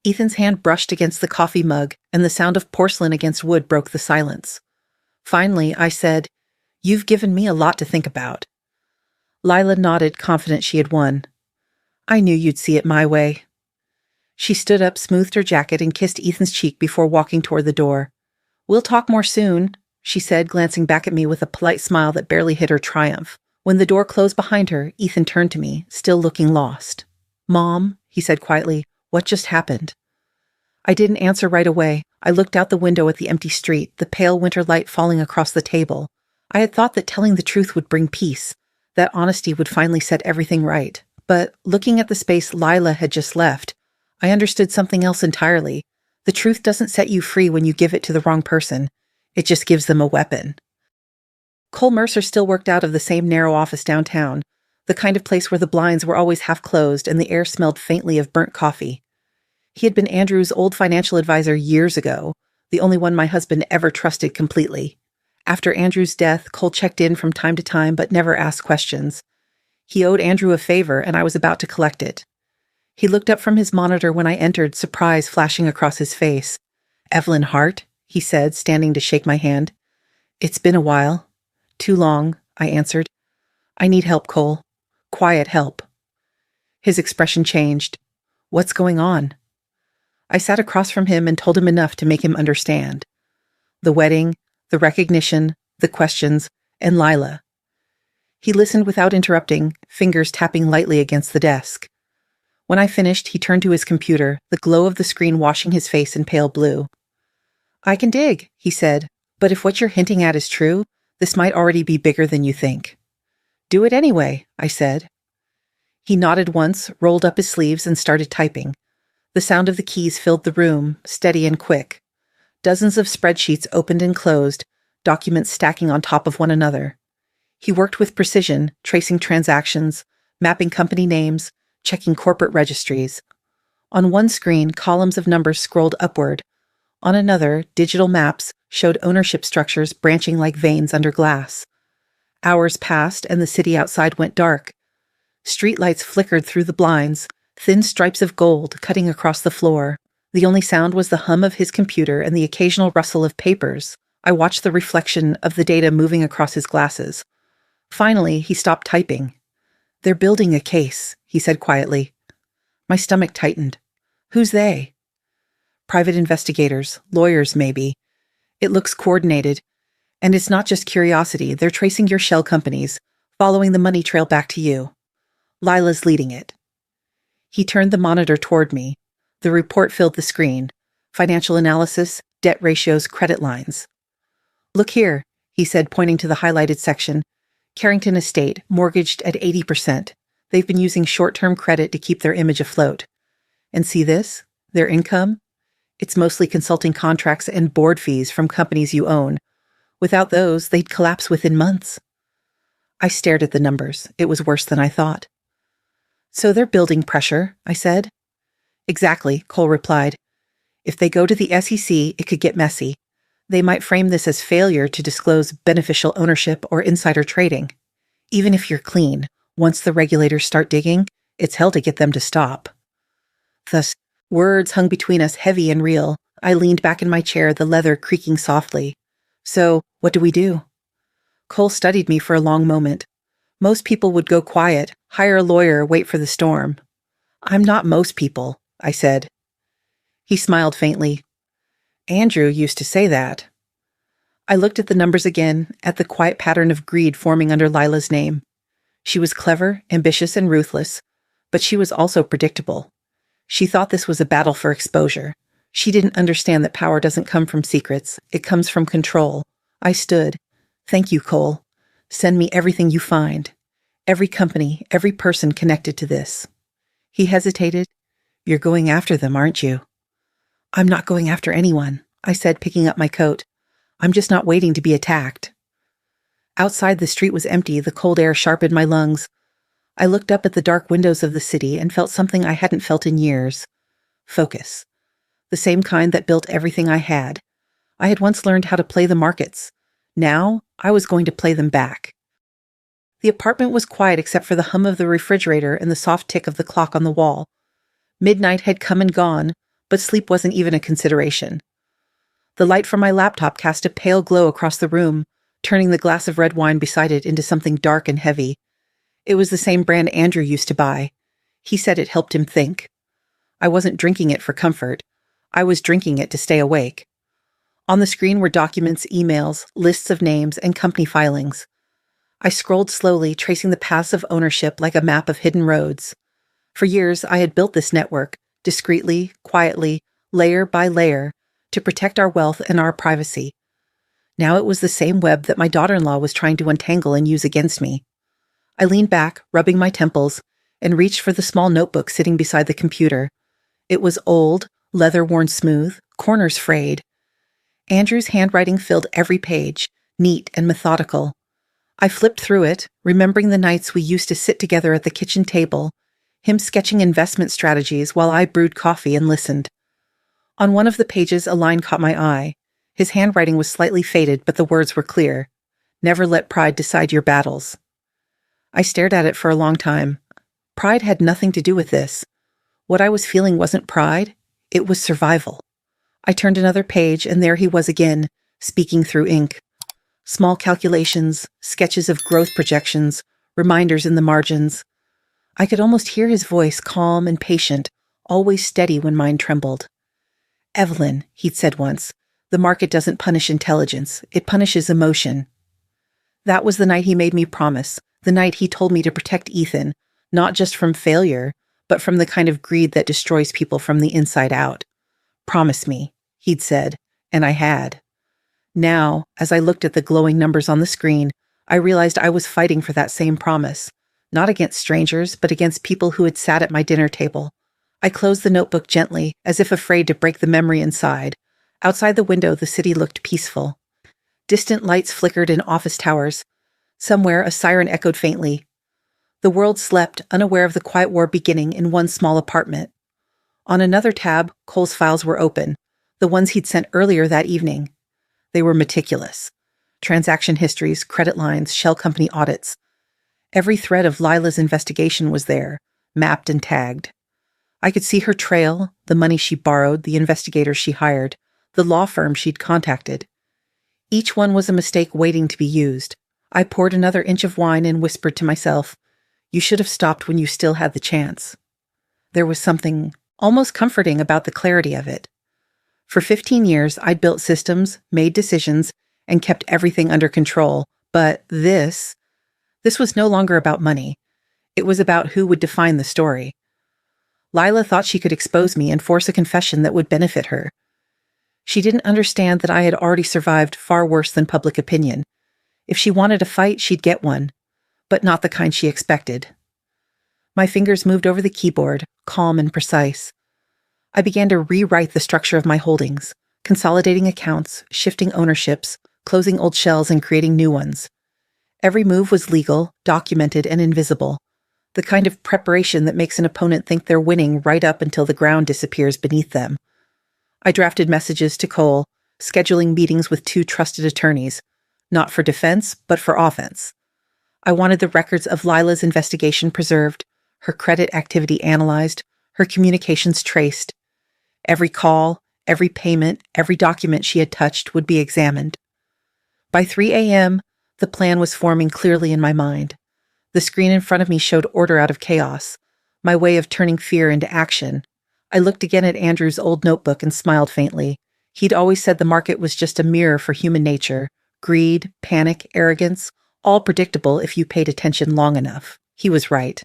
Ethan's hand brushed against the coffee mug, and the sound of porcelain against wood broke the silence. Finally, I said, "You've given me a lot to think about." Lila nodded, confident she had won. "I knew you'd see it my way." She stood up, smoothed her jacket, and kissed Ethan's cheek before walking toward the door. "We'll talk more soon," she said, glancing back at me with a polite smile that barely hid her triumph. When the door closed behind her, Ethan turned to me, still looking lost. "Mom," he said quietly, "what just happened?" I didn't answer right away. I looked out the window at the empty street, the pale winter light falling across the table. I had thought that telling the truth would bring peace, that honesty would finally set everything right. But looking at the space Lila had just left, I understood something else entirely. The truth doesn't set you free when you give it to the wrong person. It just gives them a weapon. Cole Mercer still worked out of the same narrow office downtown, the kind of place where the blinds were always half closed and the air smelled faintly of burnt coffee. He had been Andrew's old financial advisor years ago, the only one my husband ever trusted completely. After Andrew's death, Cole checked in from time to time but never asked questions. He owed Andrew a favor, and I was about to collect it. He looked up from his monitor when I entered, surprise flashing across his face. "Evelyn Hart," he said, standing to shake my hand. It's been a while. Too long, I answered. I need help, Cole. Quiet help. His expression changed. What's going on? I sat across from him and told him enough to make him understand. The wedding, the recognition, the questions, and Lila. He listened without interrupting, fingers tapping lightly against the desk. When I finished, he turned to his computer, the glow of the screen washing his face in pale blue. I can dig, he said, but if what you're hinting at is true, this might already be bigger than you think. Do it anyway, I said. He nodded once, rolled up his sleeves, and started typing. The sound of the keys filled the room, steady and quick. Dozens of spreadsheets opened and closed, documents stacking on top of one another. He worked with precision, tracing transactions, mapping company names, checking corporate registries. On one screen, columns of numbers scrolled upward. On another, digital maps showed ownership structures branching like veins under glass. Hours passed and the city outside went dark. Streetlights flickered through the blinds, thin stripes of gold cutting across the floor. The only sound was the hum of his computer and the occasional rustle of papers. I watched the reflection of the data moving across his glasses. Finally, he stopped typing. They're building a case, he said quietly. My stomach tightened. Who's they? Private investigators, lawyers maybe. It looks coordinated. And it's not just curiosity, they're tracing your shell companies, following the money trail back to you. Lila's leading it. He turned the monitor toward me. The report filled the screen. Financial analysis, debt ratios, credit lines. Look here, he said, pointing to the highlighted section. Carrington Estate, mortgaged at 80%. They've been using short-term credit to keep their image afloat. And see this? Their income? It's mostly consulting contracts and board fees from companies you own. Without those, they'd collapse within months. I stared at the numbers. It was worse than I thought. So they're building pressure, I said. Exactly, Cole replied. If they go to the SEC, it could get messy. They might frame this as failure to disclose beneficial ownership or insider trading. Even if you're clean, once the regulators start digging, it's hell to get them to stop. Thus, words hung between us heavy and real. I leaned back in my chair, the leather creaking softly. So, what do we do? Cole studied me for a long moment. Most people would go quiet, hire a lawyer, wait for the storm. I'm not most people, I said. He smiled faintly. Andrew used to say that. I looked at the numbers again, at the quiet pattern of greed forming under Lila's name. She was clever, ambitious, and ruthless, but she was also predictable. She thought this was a battle for exposure. She didn't understand that power doesn't come from secrets. It comes from control. I stood. Thank you, Cole. Send me everything you find. Every company, every person connected to this. He hesitated. You're going after them, aren't you? I'm not going after anyone, I said, picking up my coat. I'm just not waiting to be attacked. Outside, the street was empty, the cold air sharpened my lungs. I looked up at the dark windows of the city and felt something I hadn't felt in years. Focus. The same kind that built everything I had. I had once learned how to play the markets. Now, I was going to play them back. The apartment was quiet except for the hum of the refrigerator and the soft tick of the clock on the wall. Midnight had come and gone, but sleep wasn't even a consideration. The light from my laptop cast a pale glow across the room, turning the glass of red wine beside it into something dark and heavy. It was the same brand Andrew used to buy. He said it helped him think. I wasn't drinking it for comfort. I was drinking it to stay awake. On the screen were documents, emails, lists of names, and company filings. I scrolled slowly, tracing the paths of ownership like a map of hidden roads. For years, I had built this network, discreetly, quietly, layer by layer, to protect our wealth and our privacy. Now it was the same web that my daughter-in-law was trying to untangle and use against me. I leaned back, rubbing my temples, and reached for the small notebook sitting beside the computer. It was old, leather-worn smooth, corners frayed. Andrew's handwriting filled every page, neat and methodical. I flipped through it, remembering the nights we used to sit together at the kitchen table, him sketching investment strategies while I brewed coffee and listened. On one of the pages, a line caught my eye. His handwriting was slightly faded, but the words were clear. Never let pride decide your battles. I stared at it for a long time. Pride had nothing to do with this. What I was feeling wasn't pride, it was survival. I turned another page, and there he was again, speaking through ink. Small calculations, sketches of growth projections, reminders in the margins. I could almost hear his voice, calm and patient, always steady when mine trembled. "Evelyn," he'd said once, "the market doesn't punish intelligence, it punishes emotion." That was the night he made me promise, the night he told me to protect Ethan, not just from failure, but from the kind of greed that destroys people from the inside out. "Promise me," he'd said, and I had. Now, as I looked at the glowing numbers on the screen, I realized I was fighting for that same promise, not against strangers, but against people who had sat at my dinner table. I closed the notebook gently, as if afraid to break the memory inside. Outside the window, the city looked peaceful. Distant lights flickered in office towers. Somewhere, a siren echoed faintly. The world slept, unaware of the quiet war beginning in one small apartment. On another tab, Cole's files were open, the ones he'd sent earlier that evening. They were meticulous. Transaction histories, credit lines, shell company audits. Every thread of Lila's investigation was there, mapped and tagged. I could see her trail, the money she borrowed, the investigators she hired, the law firm she'd contacted. Each one was a mistake waiting to be used. I poured another inch of wine and whispered to myself, "You should have stopped when you still had the chance." There was something almost comforting about the clarity of it. For 15 years, I'd built systems, made decisions, and kept everything under control. But this was no longer about money. It was about who would define the story. Lila thought she could expose me and force a confession that would benefit her. She didn't understand that I had already survived far worse than public opinion. If she wanted a fight, she'd get one, but not the kind she expected. My fingers moved over the keyboard, calm and precise. I began to rewrite the structure of my holdings, consolidating accounts, shifting ownerships, closing old shells and creating new ones. Every move was legal, documented, and invisible, the kind of preparation that makes an opponent think they're winning right up until the ground disappears beneath them. I drafted messages to Cole, scheduling meetings with 2 trusted attorneys, not for defense, but for offense. I wanted the records of Lila's investigation preserved, her credit activity analyzed, her communications traced. Every call, every payment, every document she had touched would be examined. By 3 a.m., the plan was forming clearly in my mind. The screen in front of me showed order out of chaos, my way of turning fear into action. I looked again at Andrew's old notebook and smiled faintly. He'd always said the market was just a mirror for human nature. Greed, panic, arrogance, all predictable if you paid attention long enough. He was right.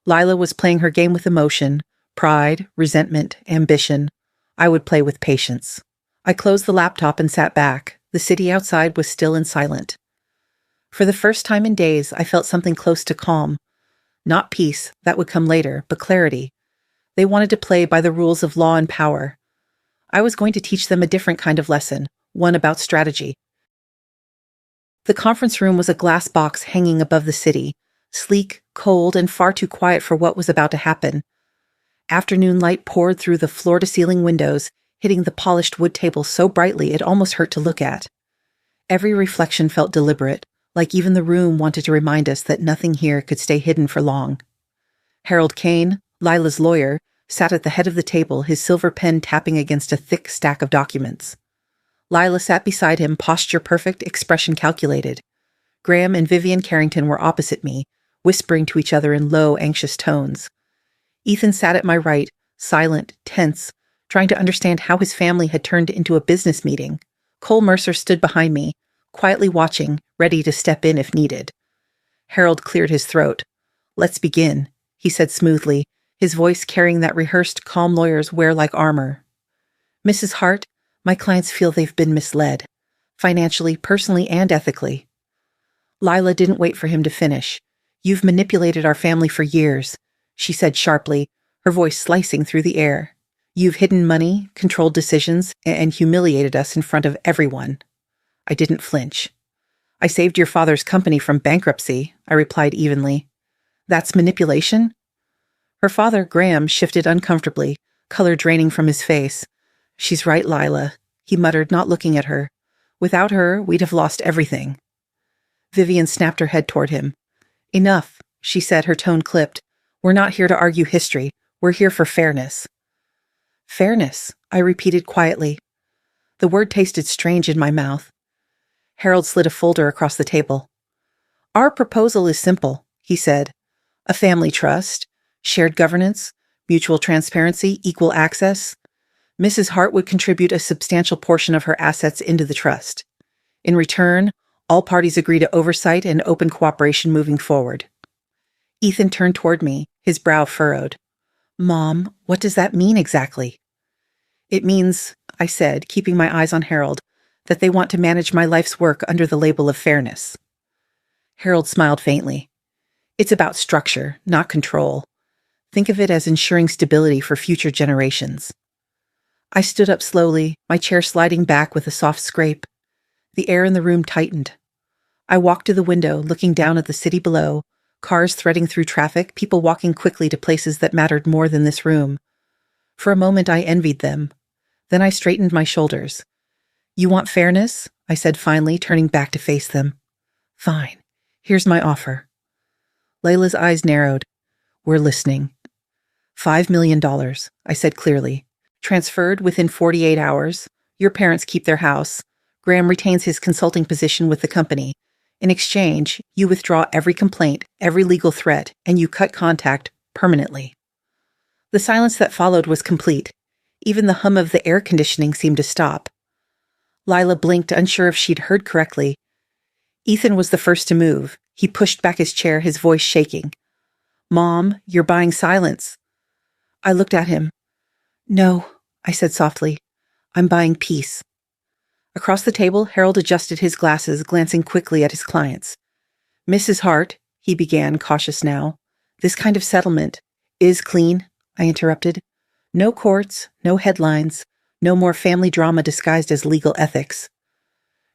Lila was playing her game with emotion, pride, resentment, ambition. I would play with patience. I closed the laptop and sat back. The city outside was still and silent. For the first time in days, I felt something close to calm. Not peace, that would come later, but clarity. They wanted to play by the rules of law and power. I was going to teach them a different kind of lesson, one about strategy. The conference room was a glass box hanging above the city, sleek, cold, and far too quiet for what was about to happen. Afternoon light poured through the floor-to-ceiling windows, hitting the polished wood table so brightly it almost hurt to look at. Every reflection felt deliberate, like even the room wanted to remind us that nothing here could stay hidden for long. Harold Kane, Lila's lawyer, sat at the head of the table, his silver pen tapping against a thick stack of documents. Lila sat beside him, posture perfect, expression calculated. Graham and Vivian Carrington were opposite me, whispering to each other in low, anxious tones. Ethan sat at my right, silent, tense, trying to understand how his family had turned into a business meeting. Cole Mercer stood behind me, quietly watching, ready to step in if needed. Harold cleared his throat. "Let's begin," he said smoothly, his voice carrying that rehearsed calm lawyers wear like armor. "Mrs. Hart, my clients feel they've been misled, financially, personally, and ethically." Lila didn't wait for him to finish. "You've manipulated our family for years," she said sharply, her voice slicing through the air. "You've hidden money, controlled decisions, and humiliated us in front of everyone." I didn't flinch. "I saved your father's company from bankruptcy," I replied evenly. "That's manipulation?" Her father, Graham, shifted uncomfortably, color draining from his face. "She's right, Lila," he muttered, not looking at her. "Without her, we'd have lost everything." Vivian snapped her head toward him. "Enough," she said, her tone clipped. "We're not here to argue history. We're here for fairness." "Fairness," I repeated quietly. The word tasted strange in my mouth. Harold slid a folder across the table. Our proposal is simple, he said. A family trust, shared governance, mutual transparency, equal access. Mrs. Hart would contribute a substantial portion of her assets into the trust. In return, all parties agree to oversight and open cooperation moving forward. Ethan turned toward me, his brow furrowed. Mom, what does that mean exactly? It means, I said, keeping my eyes on Harold, that they want to manage my life's work under the label of fairness. Harold smiled faintly. It's about structure, not control. Think of it as ensuring stability for future generations. I stood up slowly, my chair sliding back with a soft scrape. The air in the room tightened. I walked to the window, looking down at the city below, cars threading through traffic, people walking quickly to places that mattered more than this room. For a moment I envied them. Then I straightened my shoulders. You want fairness? I said finally, turning back to face them. Fine. Here's my offer. Layla's eyes narrowed. We're listening. $5 million, I said clearly. Transferred within 48 hours. Your parents keep their house. Graham retains his consulting position with the company. In exchange, you withdraw every complaint, every legal threat, and you cut contact permanently. The silence that followed was complete. Even the hum of the air conditioning seemed to stop. Lila blinked, unsure if she'd heard correctly. Ethan was the first to move. He pushed back his chair, his voice shaking. Mom, you're buying silence. I looked at him. No, I said softly. I'm buying peace. Across the table, Harold adjusted his glasses, glancing quickly at his clients. Mrs. Hart, he began, cautious now. This kind of settlement is clean, I interrupted. No courts, no headlines, no more family drama disguised as legal ethics.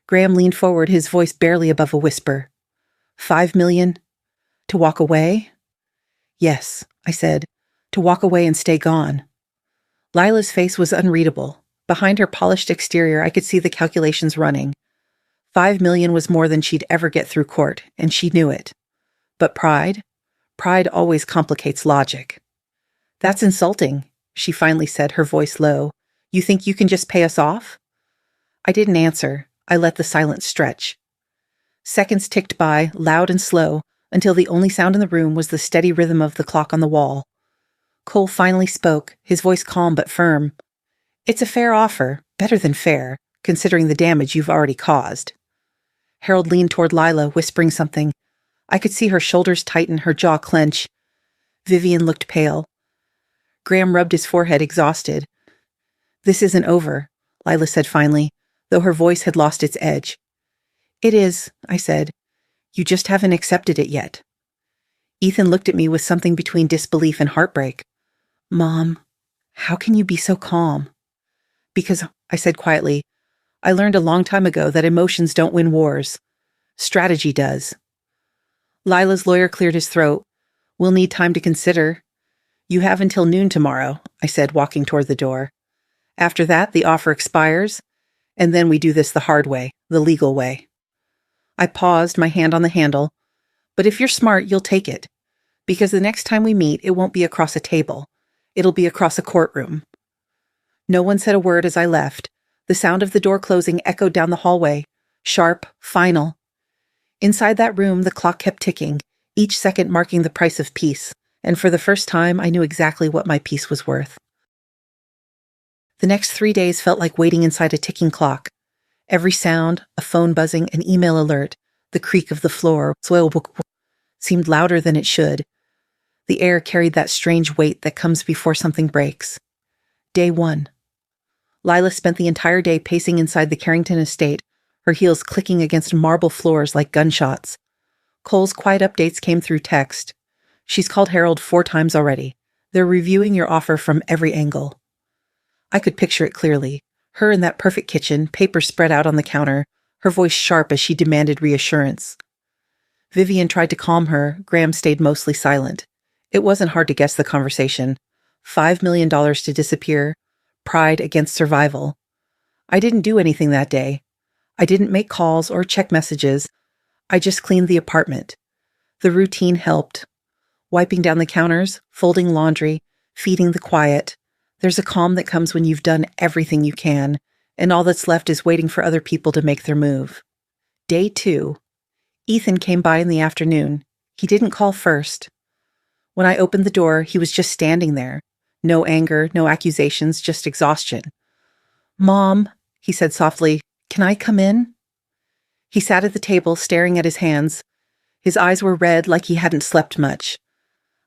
Graham leaned forward, his voice barely above a whisper. $5 million? To walk away? Yes, I said. To walk away and stay gone. Lila's face was unreadable. Behind her polished exterior, I could see the calculations running. $5 million was more than she'd ever get through court, and she knew it. But pride? Pride always complicates logic. That's insulting, she finally said, her voice low. You think you can just pay us off? I didn't answer. I let the silence stretch. Seconds ticked by, loud and slow, until the only sound in the room was the steady rhythm of the clock on the wall. Cole finally spoke, his voice calm but firm. It's a fair offer, better than fair, considering the damage you've already caused. Harold leaned toward Lila, whispering something. I could see her shoulders tighten, her jaw clench. Vivian looked pale. Graham rubbed his forehead, exhausted. This isn't over, Lila said finally, though her voice had lost its edge. It is, I said. You just haven't accepted it yet. Ethan looked at me with something between disbelief and heartbreak. Mom, how can you be so calm? Because, I said quietly, I learned a long time ago that emotions don't win wars. Strategy does. Lila's lawyer cleared his throat. We'll need time to consider. You have until noon tomorrow, I said, walking toward the door. After that, the offer expires, and then we do this the hard way, the legal way. I paused, my hand on the handle. But if you're smart, you'll take it. Because the next time we meet, it won't be across a table. It'll be across a courtroom. No one said a word as I left. The sound of the door closing echoed down the hallway. Sharp, final. Inside that room, the clock kept ticking, each second marking the price of peace. And for the first time, I knew exactly what my peace was worth. The next 3 days felt like waiting inside a ticking clock. Every sound, a phone buzzing, an email alert, the creak of the floor, seemed louder than it should. The air carried that strange weight that comes before something breaks. Day 1. Lila spent the entire day pacing inside the Carrington estate, her heels clicking against marble floors like gunshots. Cole's quiet updates came through text. She's called Harold 4 times already. They're reviewing your offer from every angle. I could picture it clearly. Her in that perfect kitchen, papers spread out on the counter, her voice sharp as she demanded reassurance. Vivian tried to calm her. Graham stayed mostly silent. It wasn't hard to guess the conversation. $5 million to disappear. Pride against survival. I didn't do anything that day. I didn't make calls or check messages. I just cleaned the apartment. The routine helped. Wiping down the counters, folding laundry, feeding the quiet. There's a calm that comes when you've done everything you can, and all that's left is waiting for other people to make their move. Day 2. Ethan came by in the afternoon. He didn't call first. When I opened the door, he was just standing there. No anger, no accusations, just exhaustion. "Mom," he said softly, "can I come in?" He sat at the table, staring at his hands. His eyes were red, like he hadn't slept much.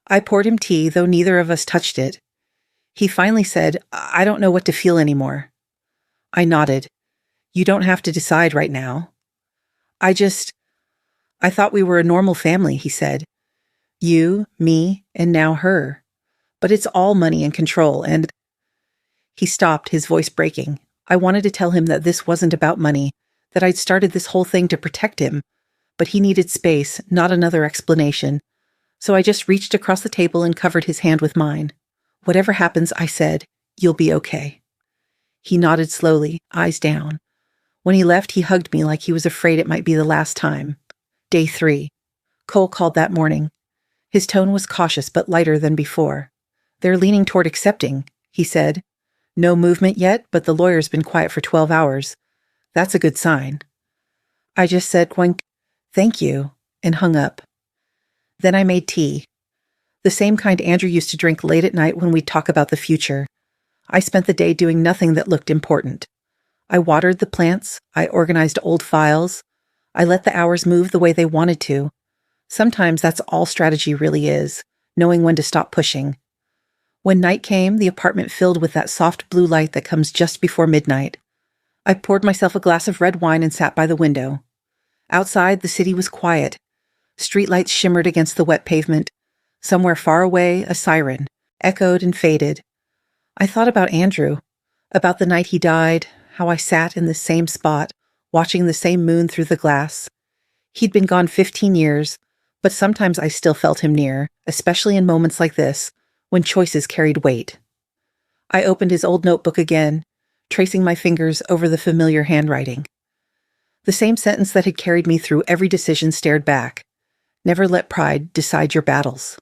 I poured him tea, though neither of us touched it. He finally said, "I don't know what to feel anymore." I nodded. "You don't have to decide right now." I thought we were a normal family," he said. "You, me, and now her. But it's all money and control, and—" He stopped, his voice breaking. I wanted to tell him that this wasn't about money, that I'd started this whole thing to protect him, but he needed space, not another explanation. So I just reached across the table and covered his hand with mine. "Whatever happens," I said, "you'll be okay." He nodded slowly, eyes down. When he left, he hugged me like he was afraid it might be the last time. Day 3. Cole called that morning. His tone was cautious but lighter than before. "They're leaning toward accepting," he said. "No movement yet, but the lawyer's been quiet for 12 hours. That's a good sign." I just said, "Quink, thank you," and hung up. Then I made tea. The same kind Andrew used to drink late at night when we'd talk about the future. I spent the day doing nothing that looked important. I watered the plants, I organized old files, I let the hours move the way they wanted to. Sometimes that's all strategy really is, knowing when to stop pushing. When night came, the apartment filled with that soft blue light that comes just before midnight. I poured myself a glass of red wine and sat by the window. Outside, the city was quiet. Streetlights shimmered against the wet pavement. Somewhere far away, a siren, echoed and faded. I thought about Andrew, about the night he died, how I sat in the same spot, watching the same moon through the glass. He'd been gone 15 years, but sometimes I still felt him near, especially in moments like this, when choices carried weight. I opened his old notebook again, tracing my fingers over the familiar handwriting. The same sentence that had carried me through every decision stared back. Never let pride decide your battles.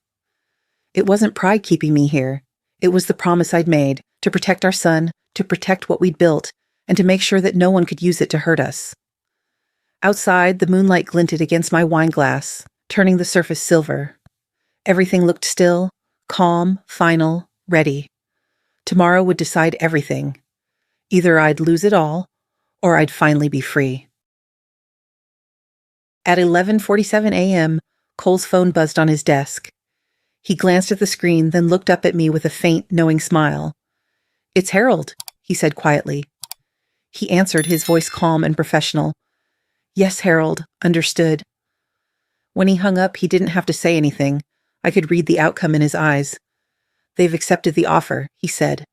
It wasn't pride keeping me here. It was the promise I'd made, to protect our son, to protect what we'd built, and to make sure that no one could use it to hurt us. Outside, the moonlight glinted against my wine glass, turning the surface silver. Everything looked still, calm, final, ready. Tomorrow would decide everything. Either I'd lose it all, or I'd finally be free. At 11:47 a.m., Cole's phone buzzed on his desk. He glanced at the screen, then looked up at me with a faint, knowing smile. "It's Harold," he said quietly. He answered, his voice calm and professional. "Yes, Harold, understood." When he hung up, he didn't have to say anything. I could read the outcome in his eyes. "They've accepted the offer," he said.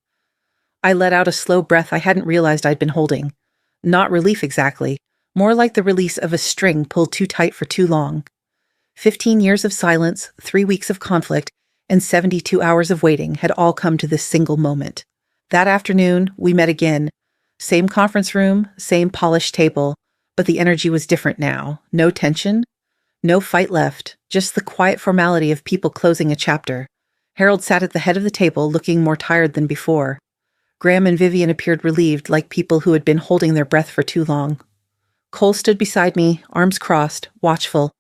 I let out a slow breath I hadn't realized I'd been holding. Not relief exactly, more like the release of a string pulled too tight for too long. 15 years of silence, 3 weeks of conflict, and 72 hours of waiting had all come to this single moment. That afternoon, we met again. Same conference room, same polished table, but the energy was different now. No tension, no fight left, just the quiet formality of people closing a chapter. Harold sat at the head of the table, looking more tired than before. Graham and Vivian appeared relieved, like people who had been holding their breath for too long. Cole stood beside me, arms crossed, watchful.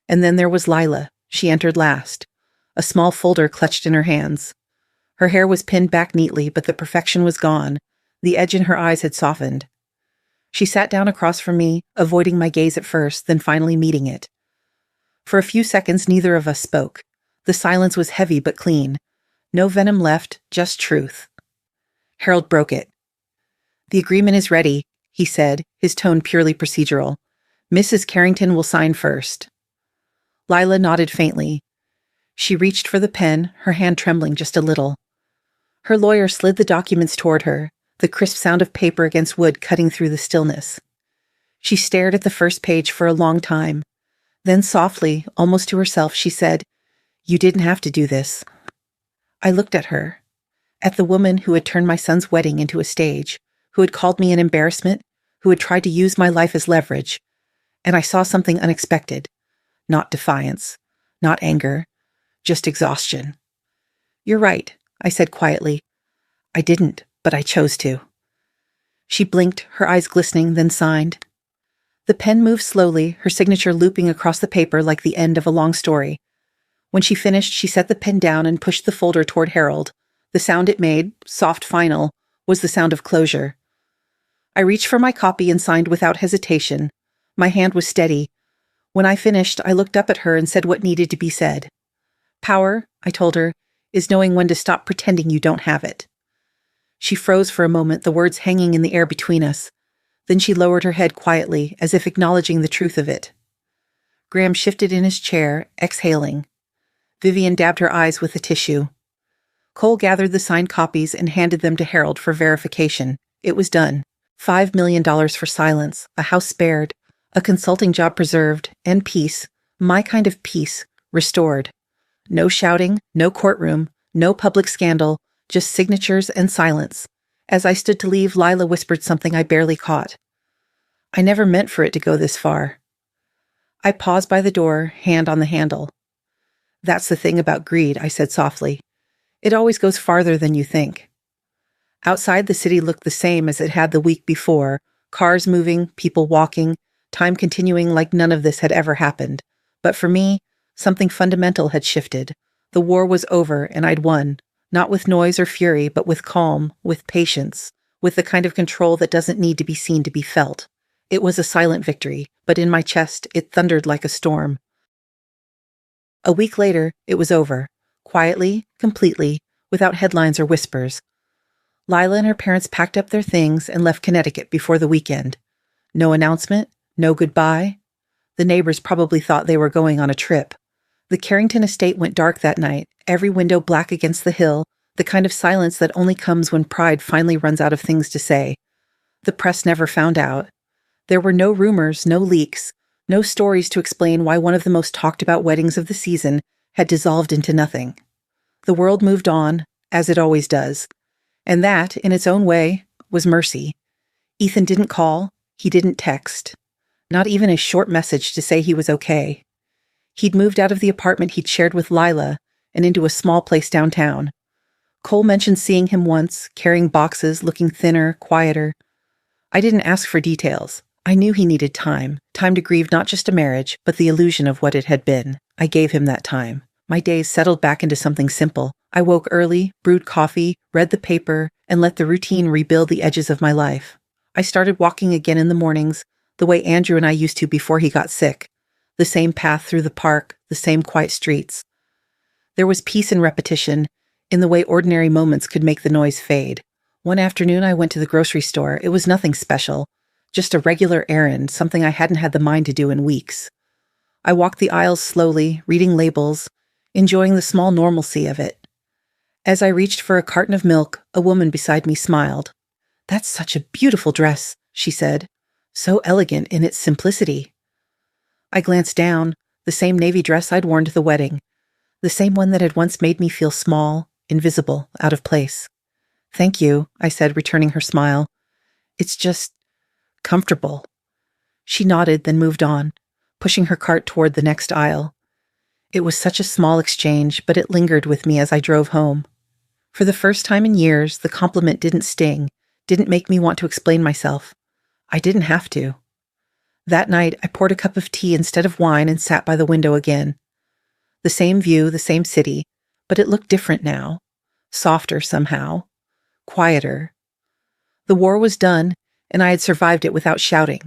And then there was Lila. She entered last, a small folder clutched in her hands. Her hair was pinned back neatly, but the perfection was gone. The edge in her eyes had softened. She sat down across from me, avoiding my gaze at first, then finally meeting it. For a few seconds, neither of us spoke. The silence was heavy but clean. No venom left, just truth. Harold broke it. "The agreement is ready," he said, his tone purely procedural. "Mrs. Carrington will sign first." Lila nodded faintly. She reached for the pen, her hand trembling just a little. Her lawyer slid the documents toward her, the crisp sound of paper against wood cutting through the stillness. She stared at the first page for a long time. Then softly, almost to herself, she said, "You didn't have to do this." I looked at her, at the woman who had turned my son's wedding into a stage, who had called me an embarrassment, who had tried to use my life as leverage, and I saw something unexpected. Not defiance, not anger, just exhaustion. "You're right," I said quietly. "I didn't, but I chose to." She blinked, her eyes glistening, then signed. The pen moved slowly, her signature looping across the paper like the end of a long story. When she finished, she set the pen down and pushed the folder toward Harold. The sound it made, soft final, was the sound of closure. I reached for my copy and signed without hesitation. My hand was steady. When I finished, I looked up at her and said what needed to be said. Power, I told her, is knowing when to stop pretending you don't have it. She froze for a moment, the words hanging in the air between us. Then she lowered her head quietly, as if acknowledging the truth of it. Graham shifted in his chair, exhaling. Vivian dabbed her eyes with a tissue. Cole gathered the signed copies and handed them to Harold for verification. It was done. $5 million for silence, a house spared, a consulting job preserved, and peace, my kind of peace, restored. No shouting, no courtroom, no public scandal, just signatures and silence. As I stood to leave, Lila whispered something I barely caught. I never meant for it to go this far. I paused by the door, hand on the handle. That's the thing about greed, I said softly. It always goes farther than you think. Outside, the city looked the same as it had the week before, cars moving, people walking, time continuing like none of this had ever happened. But for me, something fundamental had shifted. The war was over and I'd won, not with noise or fury, but with calm, with patience, with the kind of control that doesn't need to be seen to be felt. It was a silent victory, but in my chest, it thundered like a storm. A week later, it was over, quietly, completely, without headlines or whispers. Lila and her parents packed up their things and left Connecticut before the weekend. No announcement, no goodbye. The neighbors probably thought they were going on a trip. The Carrington estate went dark that night, every window black against the hill, the kind of silence that only comes when pride finally runs out of things to say. The press never found out. There were no rumors, no leaks, no stories to explain why one of the most talked about weddings of the season had dissolved into nothing. The world moved on, as it always does. And that, in its own way, was mercy. Ethan didn't call, he didn't text. Not even a short message to say he was okay. He'd moved out of the apartment he'd shared with Lila and into a small place downtown. Cole mentioned seeing him once, carrying boxes, looking thinner, quieter. I didn't ask for details. I knew he needed time to grieve not just a marriage, but the illusion of what it had been. I gave him that time. My days settled back into something simple. I woke early, brewed coffee, read the paper, and let the routine rebuild the edges of my life. I started walking again in the mornings, the way Andrew and I used to before he got sick. The same path through the park, the same quiet streets. There was peace in repetition, in the way ordinary moments could make the noise fade. One afternoon I went to the grocery store. It was nothing special, just a regular errand, something I hadn't had the mind to do in weeks. I walked the aisles slowly, reading labels, enjoying the small normalcy of it. As I reached for a carton of milk, a woman beside me smiled. "That's such a beautiful dress," she said. "So elegant in its simplicity." I glanced down, the same navy dress I'd worn to the wedding, the same one that had once made me feel small, invisible, out of place. "Thank you," I said, returning her smile. "It's just comfortable." She nodded, then moved on, pushing her cart toward the next aisle. It was such a small exchange, but it lingered with me as I drove home. For the first time in years, the compliment didn't sting, didn't make me want to explain myself. I didn't have to. That night, I poured a cup of tea instead of wine and sat by the window again. The same view, the same city, but it looked different now. Softer somehow. Quieter. The war was done, and I had survived it without shouting,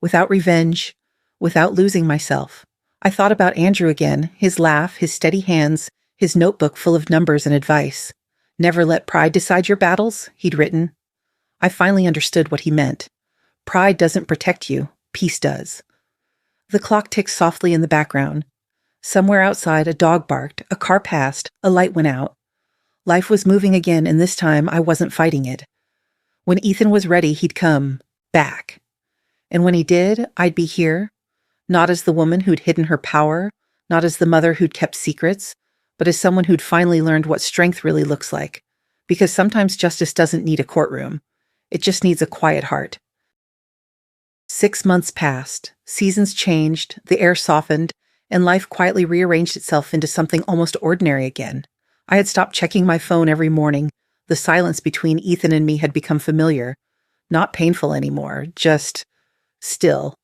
without revenge, without losing myself. I thought about Andrew again, his laugh, his steady hands, his notebook full of numbers and advice. "Never let pride decide your battles," he'd written. I finally understood what he meant. Pride doesn't protect you, peace does. The clock ticked softly in the background. Somewhere outside, a dog barked, a car passed, a light went out. Life was moving again, and this time I wasn't fighting it. When Ethan was ready, he'd come back. And when he did, I'd be here, not as the woman who'd hidden her power, not as the mother who'd kept secrets, but as someone who'd finally learned what strength really looks like. Because sometimes justice doesn't need a courtroom. It just needs a quiet heart. 6 months passed, seasons changed, the air softened, and life quietly rearranged itself into something almost ordinary again. I had stopped checking my phone every morning. The silence between Ethan and me had become familiar. Not painful anymore, just still.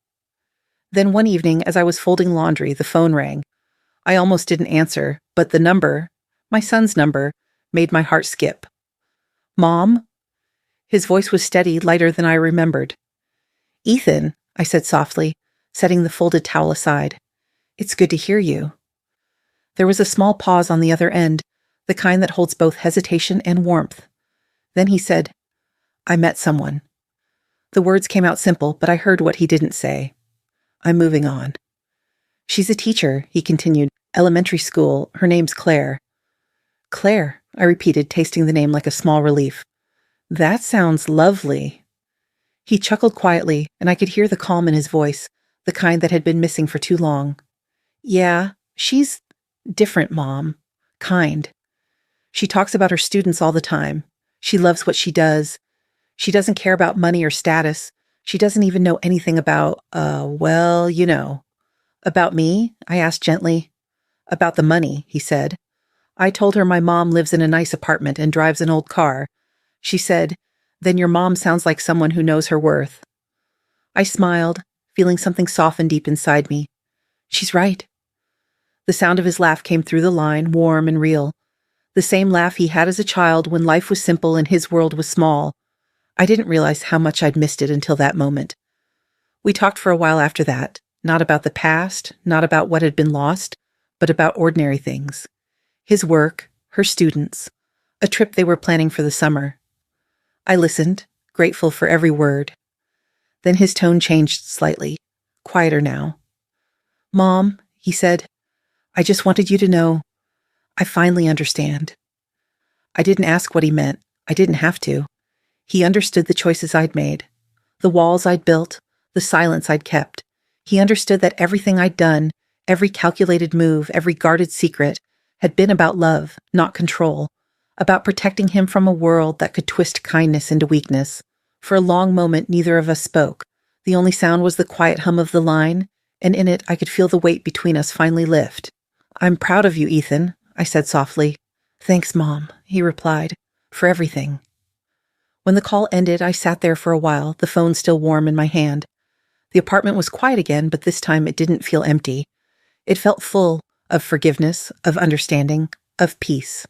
Then one evening, as I was folding laundry, the phone rang. I almost didn't answer, but the number, my son's number, made my heart skip. "Mom?" His voice was steady, lighter than I remembered. "Ethan," I said softly, setting the folded towel aside. "It's good to hear you." There was a small pause on the other end, the kind that holds both hesitation and warmth. Then he said, "I met someone." The words came out simple, but I heard what he didn't say. "I'm moving on." "She's a teacher," he continued. "Elementary school. Her name's Claire." "Claire," I repeated, tasting the name like a small relief. "That sounds lovely." He chuckled quietly, and I could hear the calm in his voice, the kind that had been missing for too long. "Yeah, she's different, Mom. Kind. She talks about her students all the time. She loves what she does. She doesn't care about money or status. She doesn't even know anything about, well, you know." "About me?" I asked gently. "About the money," he said. I told her my mom lives in a nice apartment and drives an old car. She said, "Then your mom sounds like someone who knows her worth." I smiled, feeling something soften deep inside me. "She's right." The sound of his laugh came through the line, warm and real. The same laugh he had as a child when life was simple and his world was small. I didn't realize how much I'd missed it until that moment. We talked for a while after that, not about the past, not about what had been lost, but about ordinary things. His work, her students, a trip they were planning for the summer. I listened, grateful for every word. Then his tone changed slightly, quieter now. "Mom," he said, "I just wanted you to know, I finally understand." I didn't ask what he meant. I didn't have to. He understood the choices I'd made, the walls I'd built, the silence I'd kept. He understood that everything I'd done, every calculated move, every guarded secret, had been about love, not control, about protecting him from a world that could twist kindness into weakness. For a long moment, neither of us spoke. The only sound was the quiet hum of the line, and in it I could feel the weight between us finally lift. "I'm proud of you, Ethan," I said softly. "Thanks, Mom," he replied, "for everything." When the call ended, I sat there for a while, the phone still warm in my hand. The apartment was quiet again, but this time it didn't feel empty. It felt full of forgiveness, of understanding, of peace.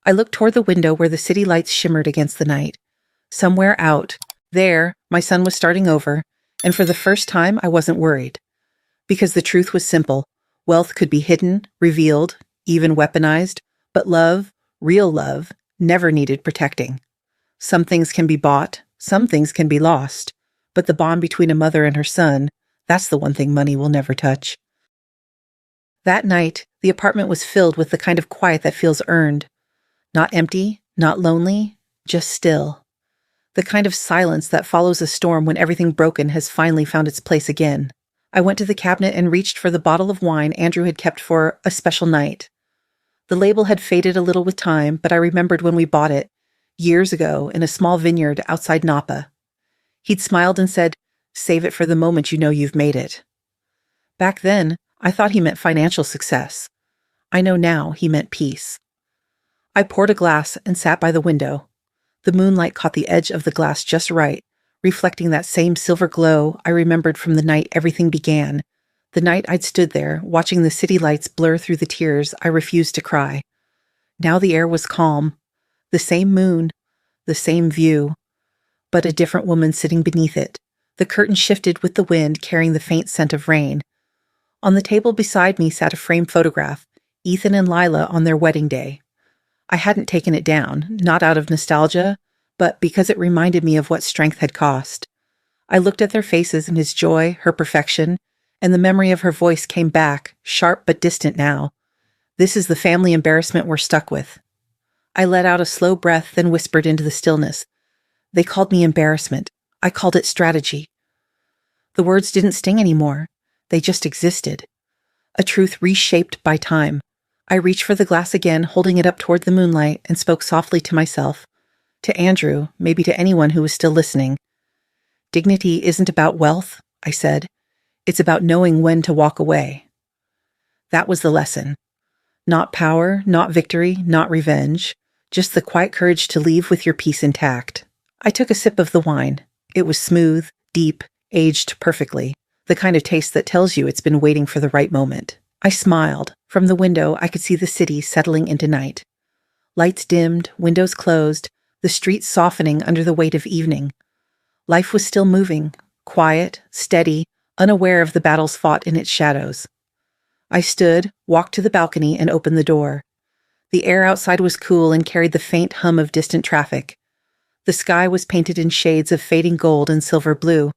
I looked toward the window where the city lights shimmered against the night. Somewhere out there, my son was starting over, and for the first time I wasn't worried. Because the truth was simple. Wealth could be hidden, revealed, even weaponized, but love, real love, never needed protecting. Some things can be bought, some things can be lost, but the bond between a mother and her son, that's the one thing money will never touch. That night, the apartment was filled with the kind of quiet that feels earned. Not empty, not lonely, just still. The kind of silence that follows a storm when everything broken has finally found its place again. I went to the cabinet and reached for the bottle of wine Andrew had kept for a special night. The label had faded a little with time, but I remembered when we bought it, years ago, in a small vineyard outside Napa. He'd smiled and said, "Save it for the moment you know you've made it." Back then, I thought he meant financial success. I know now he meant peace. I poured a glass and sat by the window. The moonlight caught the edge of the glass just right, reflecting that same silver glow I remembered from the night everything began, the night I'd stood there, watching the city lights blur through the tears I refused to cry. Now the air was calm, the same moon, the same view, but a different woman sitting beneath it. The curtain shifted with the wind, carrying the faint scent of rain. On the table beside me sat a framed photograph, Ethan and Lila on their wedding day. I hadn't taken it down, not out of nostalgia, but because it reminded me of what strength had cost. I looked at their faces and his joy, her perfection, and the memory of her voice came back, sharp but distant now. "This is the family embarrassment we're stuck with." I let out a slow breath, then whispered into the stillness. "They called me embarrassment. I called it strategy." The words didn't sting anymore. They just existed. A truth reshaped by time. I reached for the glass again, holding it up toward the moonlight, and spoke softly to myself. To Andrew, maybe to anyone who was still listening. "Dignity isn't about wealth," I said. "It's about knowing when to walk away." That was the lesson. Not power, not victory, not revenge. Just the quiet courage to leave with your peace intact. I took a sip of the wine. It was smooth, deep, aged perfectly. the kind of taste that tells you it's been waiting for the right moment. I smiled. From the window, I could see the city settling into night. Lights dimmed, windows closed, the streets softening under the weight of evening. Life was still moving, quiet, steady, unaware of the battles fought in its shadows. I stood, walked to the balcony, and opened the door. The air outside was cool and carried the faint hum of distant traffic. The sky was painted in shades of fading gold and silver blue.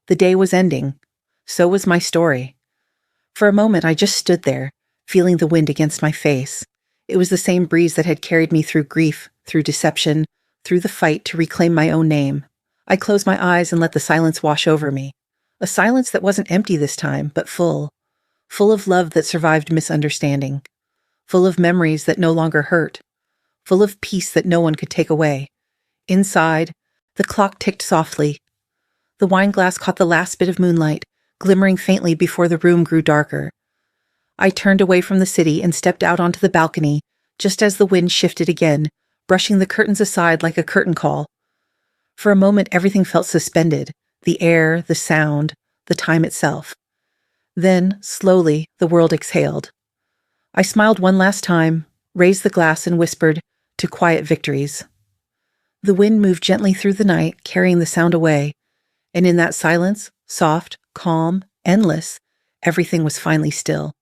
The day was ending. So was my story. For a moment, I just stood there, feeling the wind against my face. It was the same breeze that had carried me through grief, through deception, through the fight to reclaim my own name. I closed my eyes and let the silence wash over me. A silence that wasn't empty this time, but full. Full of love that survived misunderstanding. Full of memories that no longer hurt. Full of peace that no one could take away. Inside, the clock ticked softly. The wine glass caught the last bit of moonlight, glimmering faintly before the room grew darker. I turned away from the city and stepped out onto the balcony, just as the wind shifted again, brushing the curtains aside like a curtain call. For a moment, everything felt suspended, the air, the sound, the time itself. Then, slowly, the world exhaled. I smiled one last time, raised the glass and whispered, "To quiet victories." The wind moved gently through the night, carrying the sound away, and in that silence, soft, calm, endless, everything was finally still.